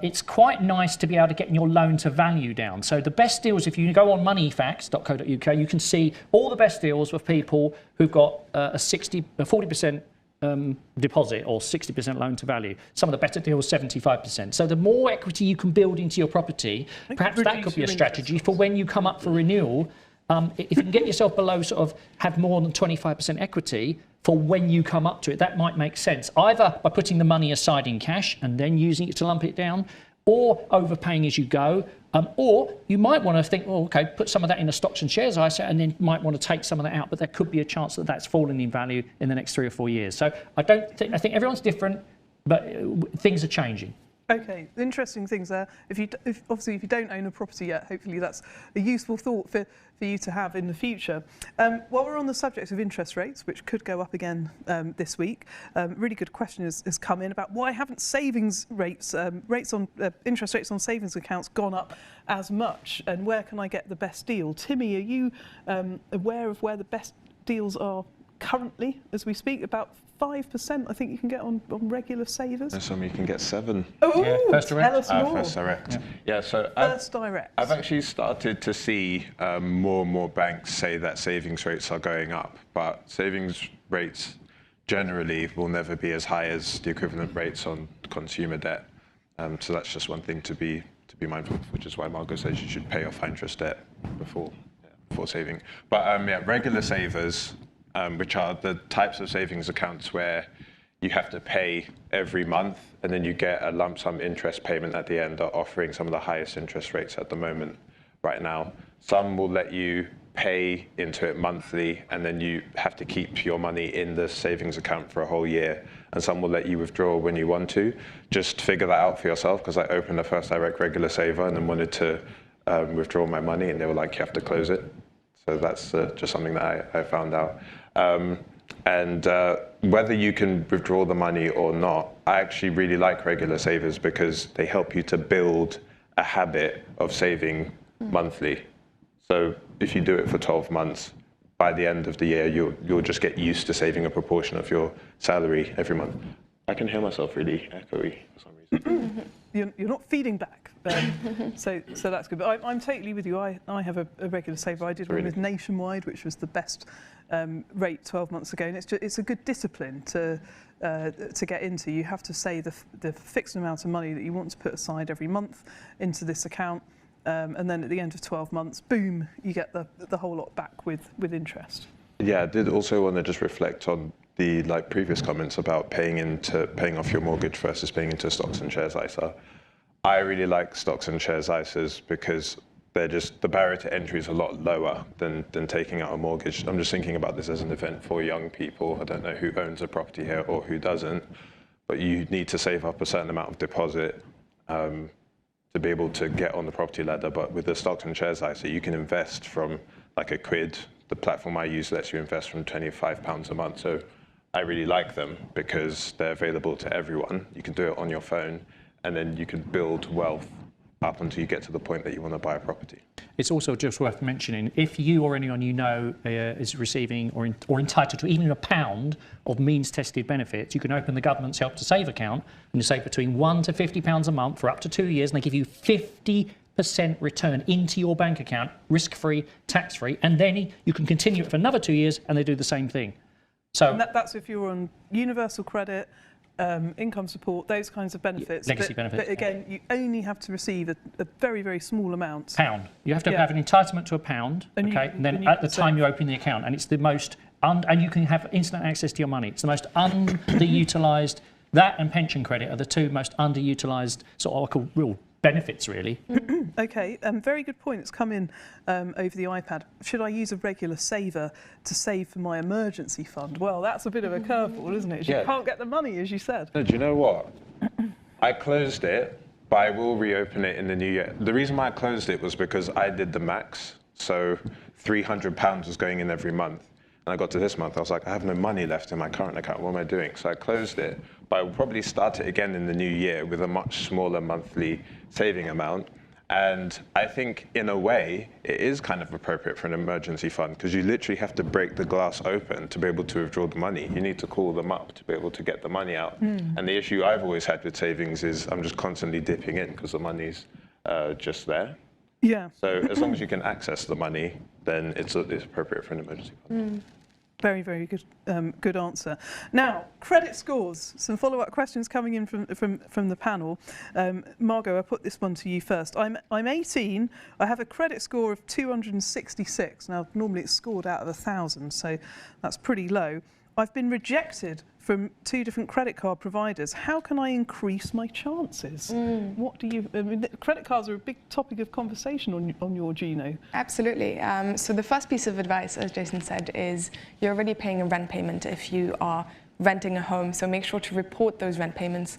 it's quite nice to be able to get your loan to value down. So the best deals, if you go on moneyfacts.co.uk, you can see all the best deals with people who've got a 40% deposit or 60% loan to value. Some of the better deals, 75%. So the more equity you can build into your property, perhaps that could be a strategy for when you come up for renewal. If you can get yourself below have more than 25% equity for when you come up to it, that might make sense. Either by putting the money aside in cash and then using it to lump it down, or overpaying as you go. Or you might want to think, well, okay, put some of that in a stocks and shares ISA and then might want to take some of that out, but there could be a chance that that's fallen in value in the next 3 or 4 years. So I think everyone's different, but things are changing.
Okay, interesting things there. If you don't own a property yet, hopefully that's a useful thought for you to have in the future. While we're on the subject of interest rates, which could go up again this week, really good question has come in about why haven't savings rates, interest rates on savings accounts gone up as much, and where can I get the best deal? Timmy, are you aware of where the best deals are currently as we speak? About 5%, I think you can get on regular savers.
And some you can get 7.
Oh,
yeah, First Direct.
Tell us more.
First Direct. Yeah, so
First Direct.
I've actually started to see more and more banks say that savings rates are going up, but savings rates generally will never be as high as the equivalent rates on consumer debt. So that's just one thing to be mindful of, which is why Margot says you should pay off high interest debt before saving. But regular savers, which are the types of savings accounts where you have to pay every month and then you get a lump sum interest payment at the end, are offering some of the highest interest rates at the moment right now. Some will let you pay into it monthly and then you have to keep your money in the savings account for a whole year, and some will let you withdraw when you want to. Just figure that out for yourself, because I opened a First Direct regular saver and then wanted to withdraw my money and they were like, you have to close it. So that's just something that I found out. And whether you can withdraw the money or not, I actually really like regular savers because they help you to build a habit of saving monthly. So if you do it for 12 months, by the end of the year, you'll just get used to saving a proportion of your salary every month. I can hear myself really echoey for some reason.
You're not feeding back, so that's good. But I'm totally with you. I have a regular saver. I did one with Nationwide, which was the best rate 12 months ago, and it's a good discipline to get into. You have to say the fixed amount of money that you want to put aside every month into this account, and then at the end of 12 months, boom, you get the whole lot back with interest. Yeah,
I did also want to just reflect on the previous comments about paying off your mortgage versus paying into stocks and shares ISA. I really like stocks and shares ISAs because the barrier to entry is a lot lower than taking out a mortgage. I'm just thinking about this as an event for young people. I don't know who owns a property here or who doesn't, but you need to save up a certain amount of deposit to be able to get on the property ladder. But with the stocks and shares ISA, you can invest from like £1 the platform I use lets you invest from £25 a month. So I really like them because they're available to everyone. You can do it on your phone, and then you can build wealth up until you get to the point that you want to buy a property.
It's also just worth mentioning, if you or anyone you know is receiving or entitled to even £1 of means-tested benefits, you can open the government's Help to Save account and you save between £1 to £50 a month for up to 2 years, and they give you 50% return into your bank account, risk-free, tax-free, and then you can continue it for another 2 years and they do the same thing. So
And that's if you're on universal credit, income support, those kinds of benefits.
Legacy benefits.
But again, you only have to receive a very, very small amount.
£1. You have to have an entitlement to £1, and then at the time you open the account, and it's the most, and you can have instant access to your money. It's the most underutilised, that and pension credit are the two most underutilised sort of what I call real benefits, really.
Okay, very good point. It's come in over the iPad. Should I use a regular saver to save for my emergency fund? Well, that's a bit of a curveball, isn't it? You can't get the money, as you said.
No, do you know what? I closed it, but I will reopen it in the new year. The reason why I closed it was because I did the max. So £300 was going in every month. And I got to this month, I was like, I have no money left in my current account. What am I doing? So I closed it, but I will probably start it again in the new year with a much smaller monthly saving amount. And I think, in a way, it is kind of appropriate for an emergency fund because you literally have to break the glass open to be able to withdraw the money. You need to call them up to be able to get the money out. And the issue I've always had with savings is I'm just constantly dipping in because the money's just there.
Yeah.
So as long as you can access the money, then it's appropriate for an emergency fund.
Very, very good, good answer. Now, credit scores. Some follow-up questions coming in from the panel. Margot, I put this one to you first. I'm 18. I have a credit score of 266. Now, normally it's scored out of 1,000, so that's pretty low. I've been rejected from 2 different credit card providers. How can I increase my chances? What do you? I mean, credit cards are a big topic of conversation on your Gino.
Absolutely. So the first piece of advice, as Jason said, is you're already paying a rent payment if you are renting a home. So make sure to report those rent payments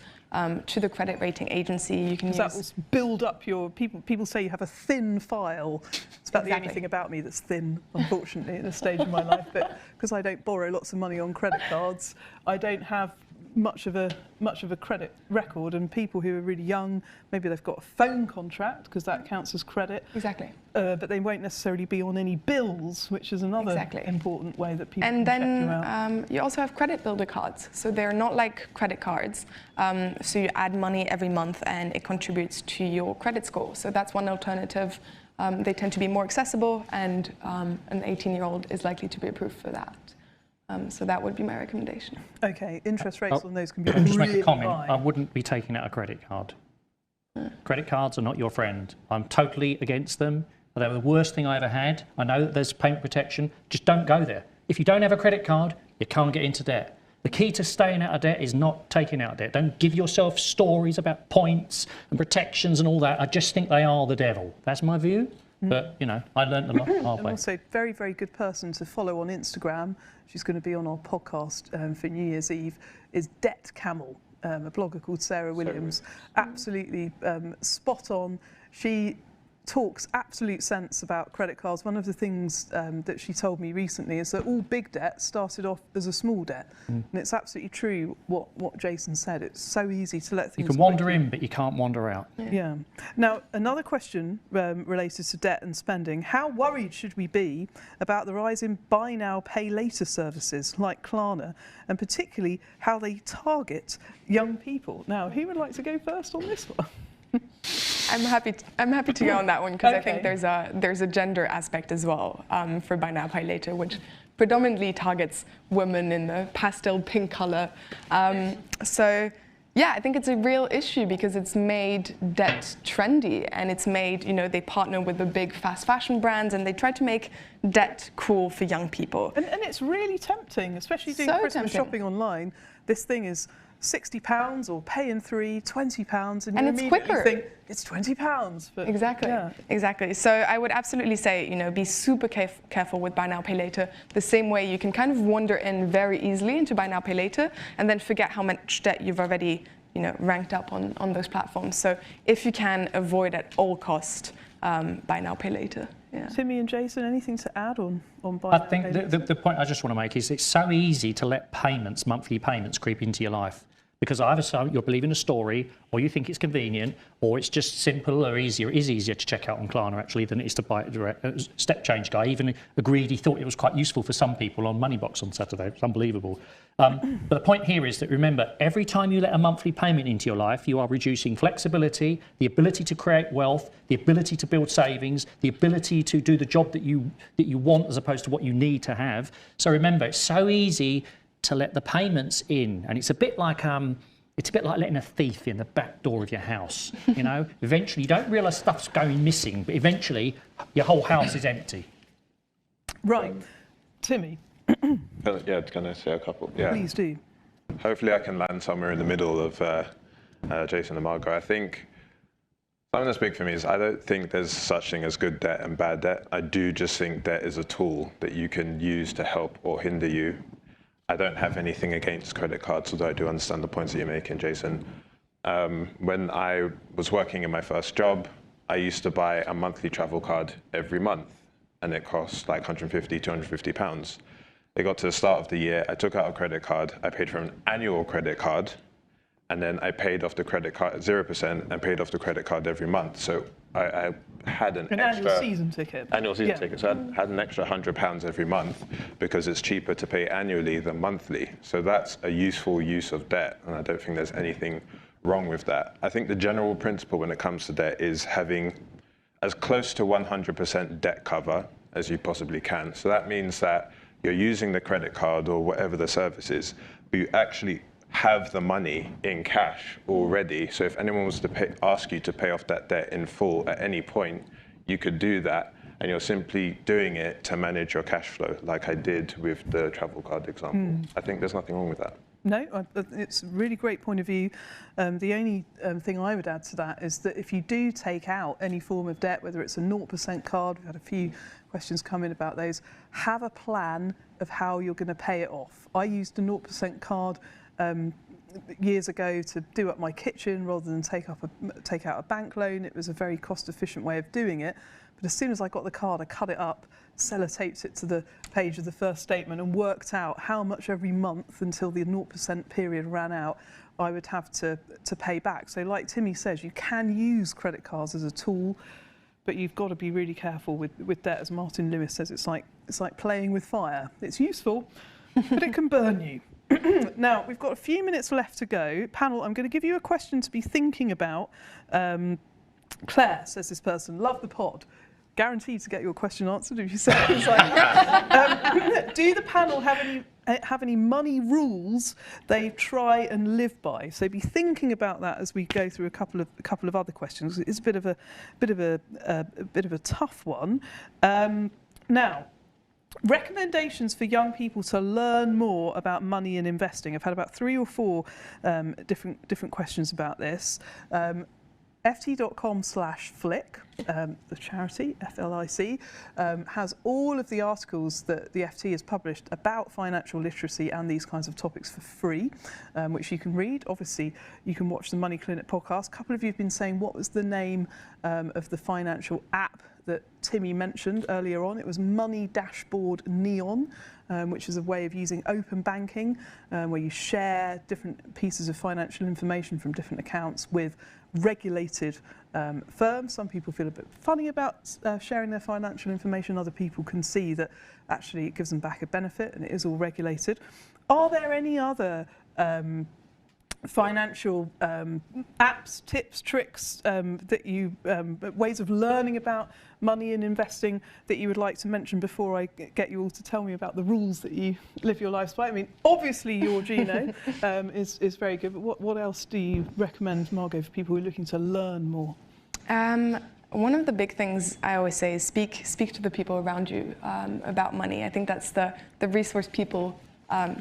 to the credit rating agency. You can use
that will build up your people say you have a thin file. It's about the only
Exactly.
thing about me that's thin, unfortunately, at this stage of my life. But because I don't borrow lots of money on credit cards, I don't have much of a credit record. And people who are really young, maybe they've got a phone contract because that counts as credit.
Exactly.
But they won't necessarily be on any bills, which is another
Exactly.
important way that people
And
can check you
then
out.
you also have credit builder cards. So they're not like credit cards. So you add money every month and it contributes to your credit score. So that's one alternative. They tend to be more accessible, and an 18-year-old is likely to be approved for that. So that would be my recommendation.
Okay, interest rates on those can be
Just
really
make a comment.
high.
I wouldn't be taking out a credit card. Credit cards are not your friend. I'm totally against them. They were the worst thing I ever had. I know that there's payment protection. Just don't go there. If you don't have a credit card, you can't get into debt. The key to staying out of debt is not taking out debt. Don't give yourself stories about points and protections and all that. I just think they are the devil. That's my view. But, you know, I learned a lot hard
And
way.
also, very, very good person to follow on Instagram. She's going to be on our podcast for New Year's Eve. Is Debt Camel, a blogger called Sarah Williams. Absolutely spot on. She talks absolute sense about credit cards. One of the things that she told me recently is that all big debt started off as a small debt. And it's absolutely true what Jason said. It's so easy to let things
You can wander in, but you can't wander out.
Yeah. Now, another question related to debt and spending. How worried should we be about the rise in buy now, pay later services like Klarna, and particularly how they target young people? Now, who would like to go first on this one?
I'm happy to go on that one because I think
Okay.
there's a gender aspect as well for buy now, pay later, which predominantly targets women in the pastel pink color. So yeah, I think it's a real issue because it's made debt trendy, and it's made, you know, they partner with the big fast fashion brands and they try to make debt cool for young people.
And it's really tempting, especially doing
So
Christmas
tempting.
shopping online. This thing is £60 or pay in 3, £20, and you
it's
immediately
quicker.
think it's £20. But
Exactly.
yeah.
Exactly. So I would absolutely say, you know, be super careful with buy now, pay later. The same way you can kind of wander in very easily into buy now, pay later, and then forget how much debt you've already, you know, ranked up on those platforms. So if you can avoid at all cost buy now, pay later. Yeah.
Timmy and Jason, anything to add on buy
I
now,
think
pay later?
the point I just want to make is it's so easy to let payments, monthly payments, creep into your life. Because either so you're believing a story, or you think it's convenient, or it's just simple or easier. It is easier to check out on Klarna actually than it is to buy it direct. Step Change guy even agreed he thought it was quite useful for some people on Moneybox on Saturday. It's unbelievable. But the point here is that remember, every time you let a monthly payment into your life, you are reducing flexibility, the ability to create wealth, the ability to build savings, the ability to do the job that you want as opposed to what you need to have. So remember, it's so easy to let the payments in, and it's a bit like letting a thief in the back door of your house. You know, eventually you don't realise stuff's going missing, but eventually your whole house is empty.
Right, Timmy,
Yeah, can I say a couple? Yeah.
please do.
Hopefully I can land somewhere in the middle of Jason and Margot. I think something that's big for me is I don't think there's such thing as good debt and bad debt. I do just think debt is a tool that you can use to help or hinder you. I don't have anything against credit cards, although I do understand the points that you're making, Jason. When I was working in my first job, I used to buy a monthly travel card every month, and it cost like 150, 250 pounds. It got to the start of the year, I took out a credit card, I paid for an annual credit card, and then I paid off the credit card 0% and paid off the credit card every month. So I had an extra
annual season ticket.
Annual season
Yeah.
ticket. So I had an extra £100 every month because it's cheaper to pay annually than monthly. So that's a useful use of debt, and I don't think there's anything wrong with that. I think the general principle when it comes to debt is having as close to 100% debt cover as you possibly can. So that means that you're using the credit card or whatever the service is, but you actually have the money in cash already. So if anyone was to ask you to pay off that debt in full at any point, you could do that, and you're simply doing it to manage your cash flow, like I did with the travel card example. I think there's nothing wrong with that.
No, it's a really great point of view. The only thing I would add to that is that if you do take out any form of debt, whether it's a 0% card, we've had a few questions come in about those, have a plan of how you're going to pay it off. I used a 0% card years ago to do up my kitchen rather than take out a bank loan. It was a very cost-efficient way of doing it. But as soon as I got the card, I cut it up, sellotaped it to the page of the first statement, and worked out how much every month until the 0% period ran out I would have to pay back. So like Timmy says, you can use credit cards as a tool, but you've got to be really careful with debt. As Martin Lewis says, it's like playing with fire. It's useful, but it can burn you. Now, we've got a few minutes left to go. Panel, I'm going to give you a question to be thinking about. Claire, says this person, love the pod. Guaranteed to get your question answered if you say it. Like, do the panel have any money rules they try and live by? So be thinking about that as we go through a couple of other questions. It's a bit of a tough one. Now, recommendations for young people to learn more about money and investing. I've had about 3 or 4 different questions about this. FT.com/Flick, the charity, FLIC, has all of the articles that the FT has published about financial literacy and these kinds of topics for free, which you can read. Obviously, you can watch the Money Clinic podcast. A couple of you have been saying, what was the name of the financial app that Timmy mentioned earlier on? It was Money Dashboard Neon, which is a way of using open banking, where you share different pieces of financial information from different accounts with regulated firms. Some people feel a bit funny about sharing their financial information. Other people can see that actually it gives them back a benefit and it is all regulated. Are there any other financial apps, tips, tricks that you ways of learning about money and investing that you would like to mention before I get you all to tell me about the rules that you live your lives by? I mean, obviously your Gino is very good, but what else do you recommend, Margot, for people who are looking to learn more?
One of the big things I always say is speak to the people around you about money. I think that's the resource people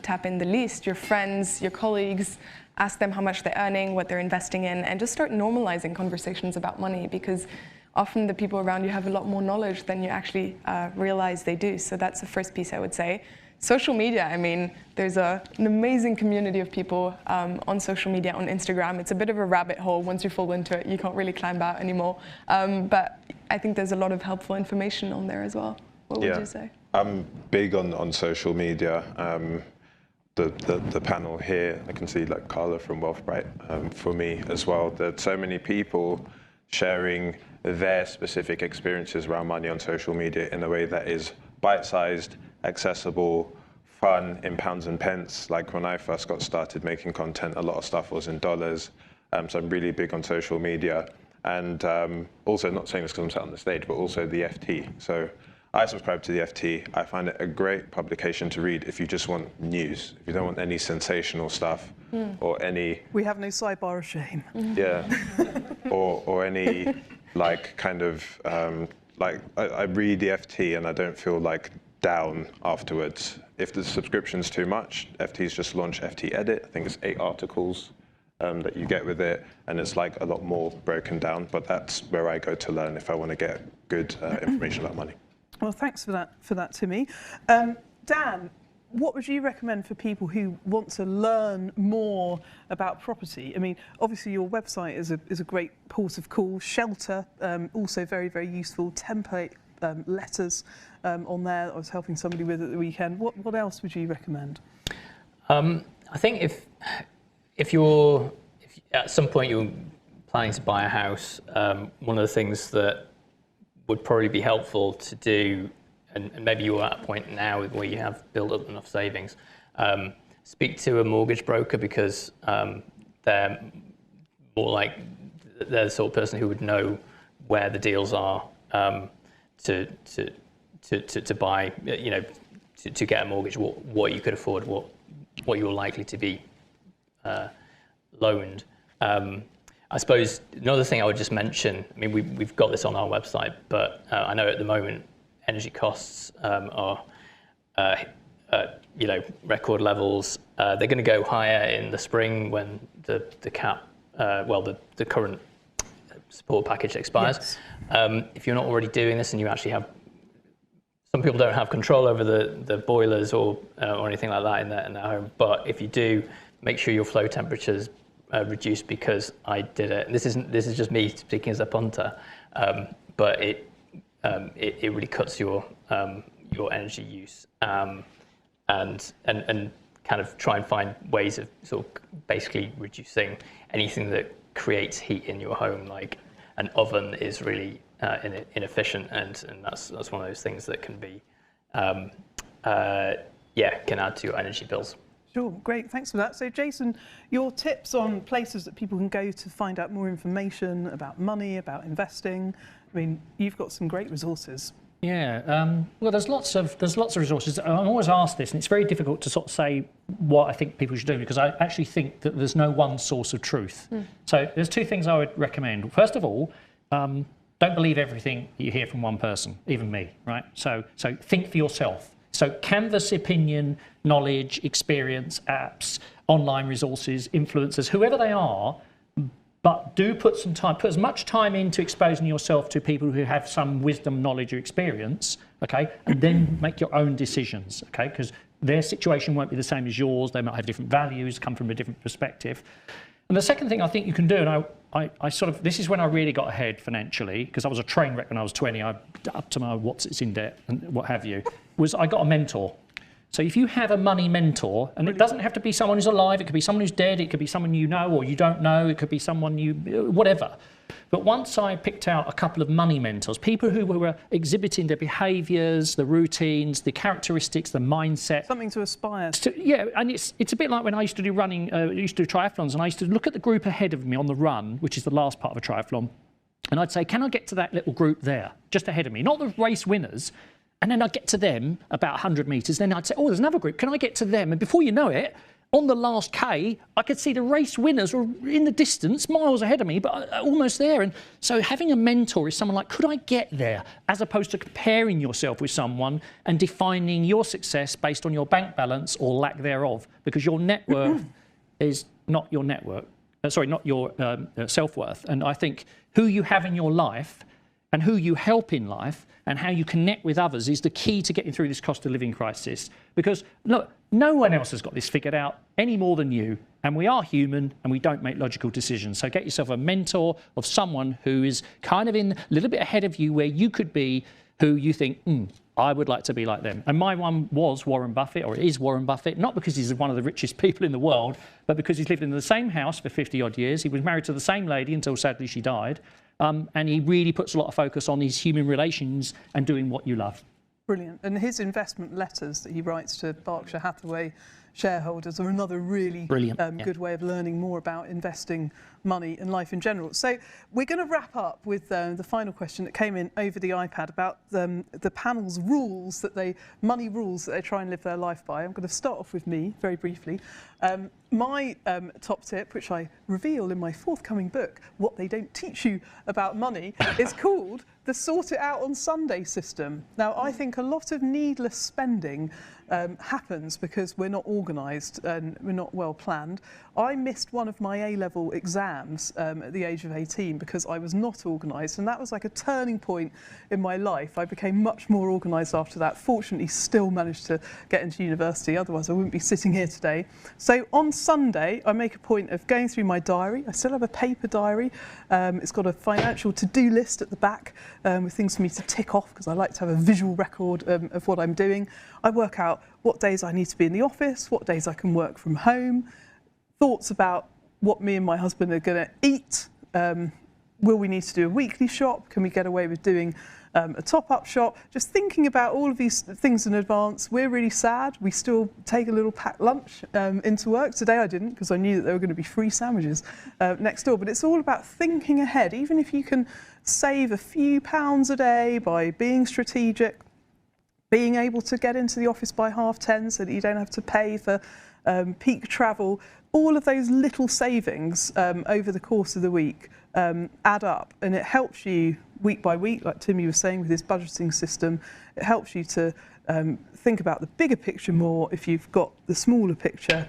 tap in the least. Your friends, your colleagues, ask them how much they're earning, what they're investing in, and just start normalizing conversations about money, because often the people around you have a lot more knowledge than you actually realize they do. So that's the first piece I would say. Social media, I mean, there's an amazing community of people on social media, on Instagram. It's a bit of a rabbit hole. Once you fall into it, you can't really climb out anymore. But I think there's a lot of helpful information on there as well. What would you say?
I'm big on social media. The panel here, I can see like Carla from Wealthbright, for me as well. There's so many people sharing their specific experiences around money on social media in a way that is bite-sized, accessible, fun, in pounds and pence. Like when I first got started making content, a lot of stuff was in dollars. So I'm really big on social media. And also, not saying this because I'm sat on the stage, but also the FT. So I subscribe to the FT. I find it a great publication to read if you just want news, if you don't want any sensational stuff or any...
We have no sidebar of shame.
Yeah. or any like kind of... I read the FT and I don't feel like down afterwards. If the subscription's too much, FT's just launched FT Edit. I think it's 8 articles that you get with it, and it's like a lot more broken down, but that's where I go to learn if I want to get good information about money.
Well, thanks for that, Timmy. Dan, what would you recommend for people who want to learn more about property? I mean, obviously your website is a great port of call. Shelter, also very, very useful. Template letters on there I was helping somebody with at the weekend. What else would you recommend?
I think if you're at some point you're planning to buy a house, one of the things that would probably be helpful to do, and maybe you're at a point now where you have built up enough savings, speak to a mortgage broker, because they're more like, they're the sort of person who would know where the deals are to buy, you know, to get a mortgage, what you could afford, what you're likely to be loaned. I suppose another thing I would just mention, I mean, we've got this on our website, but I know at the moment energy costs are, you know, record levels. They're going to go higher in the spring when the cap, the current support package expires. Yes. If you're not already doing this and you actually have, some people don't have control over the boilers or anything like that in their home, but if you do, make sure your flow temperatures reduced, because I did it. This is just me speaking as a punter, but it really cuts your energy use, and kind of try and find ways of sort of basically reducing anything that creates heat in your home. Like an oven is really inefficient, and that's one of those things that can be can add to your energy bills.
Sure, great, thanks for that. So Jason, your tips on places that people can go to find out more information about money, about investing. I mean, you've got some great resources.
Yeah, well, there's lots of resources. I'm always asked this, and it's very difficult to sort of say what I think people should do, because I actually think that there's no one source of truth. So there's two things I would recommend. First of all, don't believe everything you hear from one person, even me, right? So think for yourself. So canvass opinion, knowledge, experience, apps, online resources, influencers, whoever they are, but do put some time, put as much time into exposing yourself to people who have some wisdom, knowledge or experience, okay? And then make your own decisions, okay? Because their situation won't be the same as yours. They might have different values, come from a different perspective. And the second thing I think you can do, and I sort of, this is when I really got ahead financially, because I was a train wreck when I was 20, I up to my what's in debt and what have you, was I got a mentor. So if you have a money mentor, and it doesn't have to be someone who's alive, it could be someone who's dead, it could be someone you know or you don't know, it could be someone you, whatever. But once I picked out a couple of money mentors, people who were exhibiting their behaviours, the routines, the characteristics, the mindset.
Something to aspire
to. Yeah, and it's a bit like when I used to do running, I used to do triathlons, and I used to look at the group ahead of me on the run, which is the last part of a triathlon, and I'd say, can I get to that little group there, just ahead of me? Not the race winners. And then I'd get to them about 100 metres. Then I'd say, oh, there's another group. Can I get to them? And before you know it, on the last K, I could see the race winners were in the distance, miles ahead of me, but almost there. And so having a mentor is someone like, could I get there? As opposed to comparing yourself with someone and defining your success based on your bank balance or lack thereof, because your net worth is not your network. Not your self-worth. And I think who you have in your life and who you help in life and how you connect with others is the key to getting through this cost of living crisis. Because look, no one else has got this figured out any more than you, and we are human and we don't make logical decisions. So get yourself a mentor of someone who is kind of in a little bit ahead of you where you could be, who you think, I would like to be like them. And my one was Warren Buffett, or it is Warren Buffett, not because he's one of the richest people in the world, but because he's lived in the same house for 50 odd years. He was married to the same lady until sadly she died. And he really puts a lot of focus on his human relations and doing what you love.
Brilliant. And his investment letters that he writes to Berkshire Hathaway shareholders are another really good way of learning more about investing money and life in general. So we're going to wrap up with the final question that came in over the iPad about the panel's rules, money rules that they try and live their life by. I'm going to start off with me very briefly. My top tip, which I reveal in my forthcoming book, What They Don't Teach You About Money, is called the Sort It Out on Sunday system. Now, I think a lot of needless spending happens because we're not organised and we're not well planned. I missed one of my A-level exams at the age of 18 because I was not organised, and that was like a turning point in my life. I became much more organised after that. Fortunately, still managed to get into university, otherwise I wouldn't be sitting here today. So on Sunday, I make a point of going through my diary. I still have a paper diary. It's got a financial to-do list at the back with things for me to tick off because I like to have a visual record of what I'm doing. I work out what days I need to be in the office, what days I can work from home, thoughts about what me and my husband are going to eat. Will we need to do a weekly shop? Can we get away with doing a top-up shop? Just thinking about all of these things in advance. We're really sad. We still take a little packed lunch into work. Today I didn't because I knew that there were going to be free sandwiches next door. But it's all about thinking ahead. Even if you can save a few pounds a day by being strategic, being able to get into the office by 10:30 so that you don't have to pay for peak travel, all of those little savings over the course of the week add up, and it helps you week by week, like Timmy was saying with his budgeting system. It helps you to think about the bigger picture more if you've got the smaller picture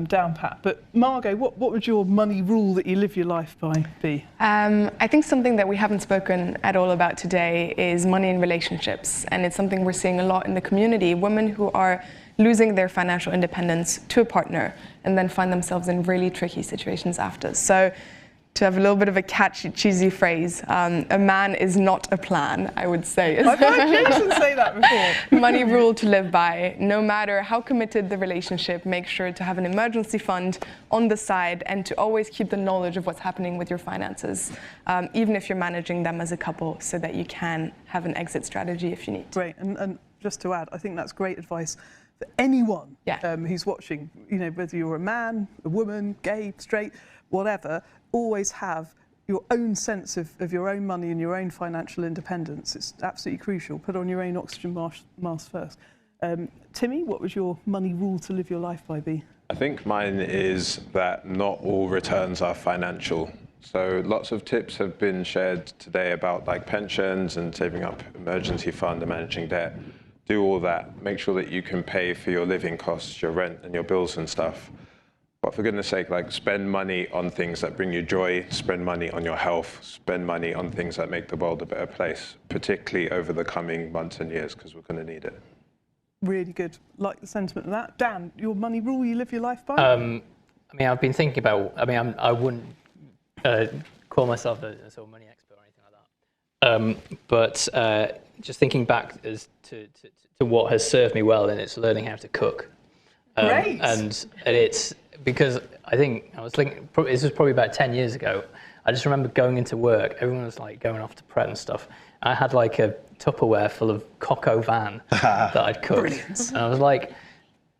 down pat. But Margot, what would your money rule that you live your life by be?
I think something that we haven't spoken at all about today is money in relationships, and it's something we're seeing a lot in the community. Women who are losing their financial independence to a partner and then find themselves in really tricky situations after. So to have a little bit of a catchy, cheesy phrase, a man is not a plan, I would say.
I've heard Jason say that before.
Money rule to live by. No matter how committed the relationship, make sure to have an emergency fund on the side and to always keep the knowledge of what's happening with your finances, even if you're managing them as a couple, so that you can have an exit strategy if you need.
Great, and just to add, I think that's great advice for anyone who's watching, whether you're a man, a woman, gay, straight, whatever. Always have your own sense of your own money and your own financial independence. It's absolutely crucial. Put on your own oxygen mask first. Timmy, what would your money rule to live your life by be?
I think mine is that not all returns are financial. So lots of tips have been shared today about like pensions and saving up emergency fund and managing debt. Do all that. Make sure that you can pay for your living costs, your rent and your bills and stuff. But for goodness sake, spend money on things that bring you joy, spend money on your health, spend money on things that make the world a better place, particularly over the coming months and years, because we're going to need it.
Really good. Like the sentiment of that. Dan, your money rule you live your life by?
I've been thinking about, I wouldn't call myself a sort of money expert or anything like that. But just thinking back as to what has served me well, and it's learning how to cook.
Great.
And it's because I think I was thinking this was probably about 10 years ago. I just remember going into work, everyone was going off to Pret and stuff. I had a Tupperware full of coq au vin that I'd cooked.
Brilliant. And
I was like,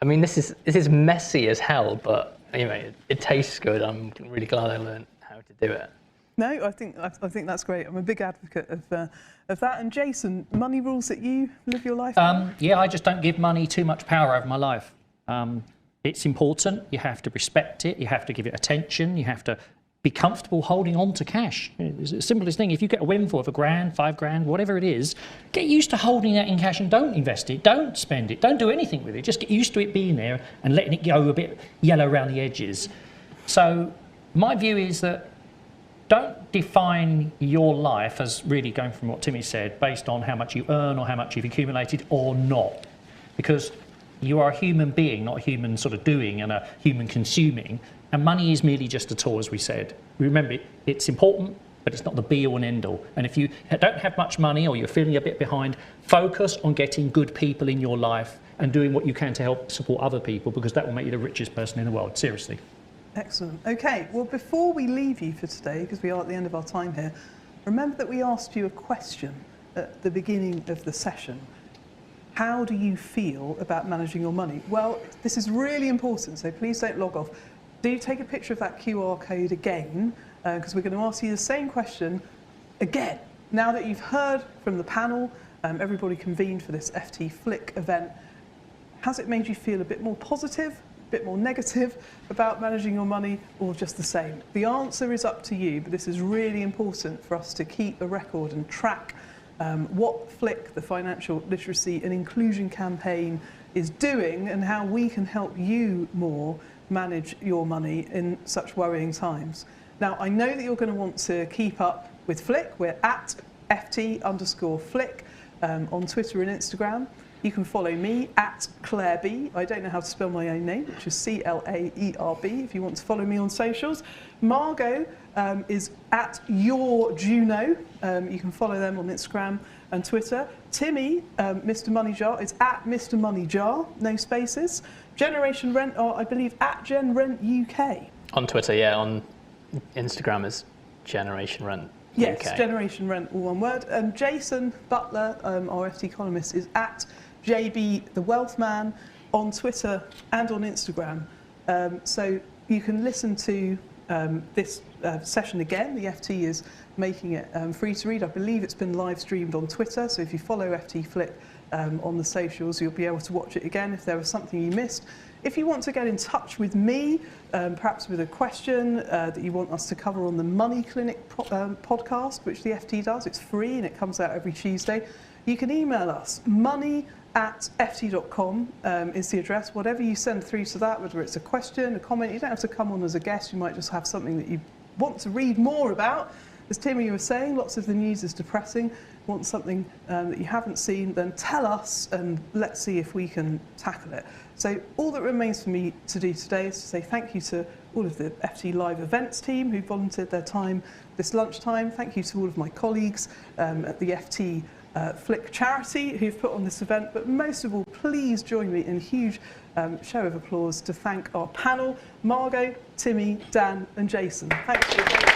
this is messy as hell, but anyway, it tastes good. I'm really glad I learned how to do it.
No, I think that's great. I'm a big advocate of that. And Jason, money rules that you live your life by?
Yeah, I just don't give money too much power over my life. It's important. You have to respect it. You have to give it attention. You have to be comfortable holding on to cash. It's the simplest thing. If you get a windfall of £1,000, £5,000, whatever it is, get used to holding that in cash and don't invest it. Don't spend it. Don't do anything with it. Just get used to it being there and letting it go a bit yellow around the edges. So my view is that don't define your life as really going from what Timmy said based on how much you earn or how much you've accumulated or not, because you are a human being, not a human sort of doing and a human consuming, and money is merely just a tool, as we said. Remember, it's important, but it's not the be all and end all. And if you don't have much money or you're feeling a bit behind, focus on getting good people in your life and doing what you can to help support other people, because that will make you the richest person in the world, seriously.
Excellent. Okay, well, before we leave you for today, because we are at the end of our time here, remember that we asked you a question at the beginning of the session. How do you feel about managing your money? Well, this is really important, so please don't log off. Do take a picture of that QR code again, because we're going to ask you the same question again. Now that you've heard from the panel, everybody convened for this FT Flick event, has it made you feel a bit more positive, a bit more negative about managing your money, or just the same? The answer is up to you, but this is really important for us to keep a record and track what Flick, the Financial Literacy and Inclusion Campaign, is doing and how we can help you more manage your money in such worrying times. Now, I know that you're going to want to keep up with Flick. We're at FT_Flick on Twitter and Instagram. You can follow me at Claire B. I don't know how to spell my own name, which is CLAERB, if you want to follow me on socials. Margot is at Your Juno. You can follow them on Instagram and Twitter. Timmy, Mr. Money Jar, is at Mr. Money Jar, no spaces. Generation Rent are, I believe, at Gen Rent UK.
On Twitter, yeah. On Instagram is Generation Rent
Yes,
UK.
Generation Rent, all one word. And Jason Butler, our FT columnist, is at JB the Wealth Man on Twitter and on Instagram. So you can listen to this session again. The FT is making it free to read. I believe it's been live streamed on Twitter. So if you follow FT Flick on the socials, you'll be able to watch it again if there was something you missed. If you want to get in touch with me, perhaps with a question that you want us to cover on the Money Clinic podcast, which the FT does, it's free and it comes out every Tuesday, you can email us. money@ft.com is the address. Whatever you send through to that, whether it's a question, a comment, you don't have to come on as a guest, you might just have something that you want to read more about. As Timmy was saying, lots of the news is depressing. Want something that you haven't seen, then tell us and let's see if we can tackle it. So all that remains for me to do today is to say thank you to all of the FT Live events team who volunteered their time this lunchtime. Thank you to all of my colleagues at the FT Flick charity who've put on this event. But most of all, please join me in a huge show of applause to thank our panel, Margot, Timmy, Dan and Jason. Thank you.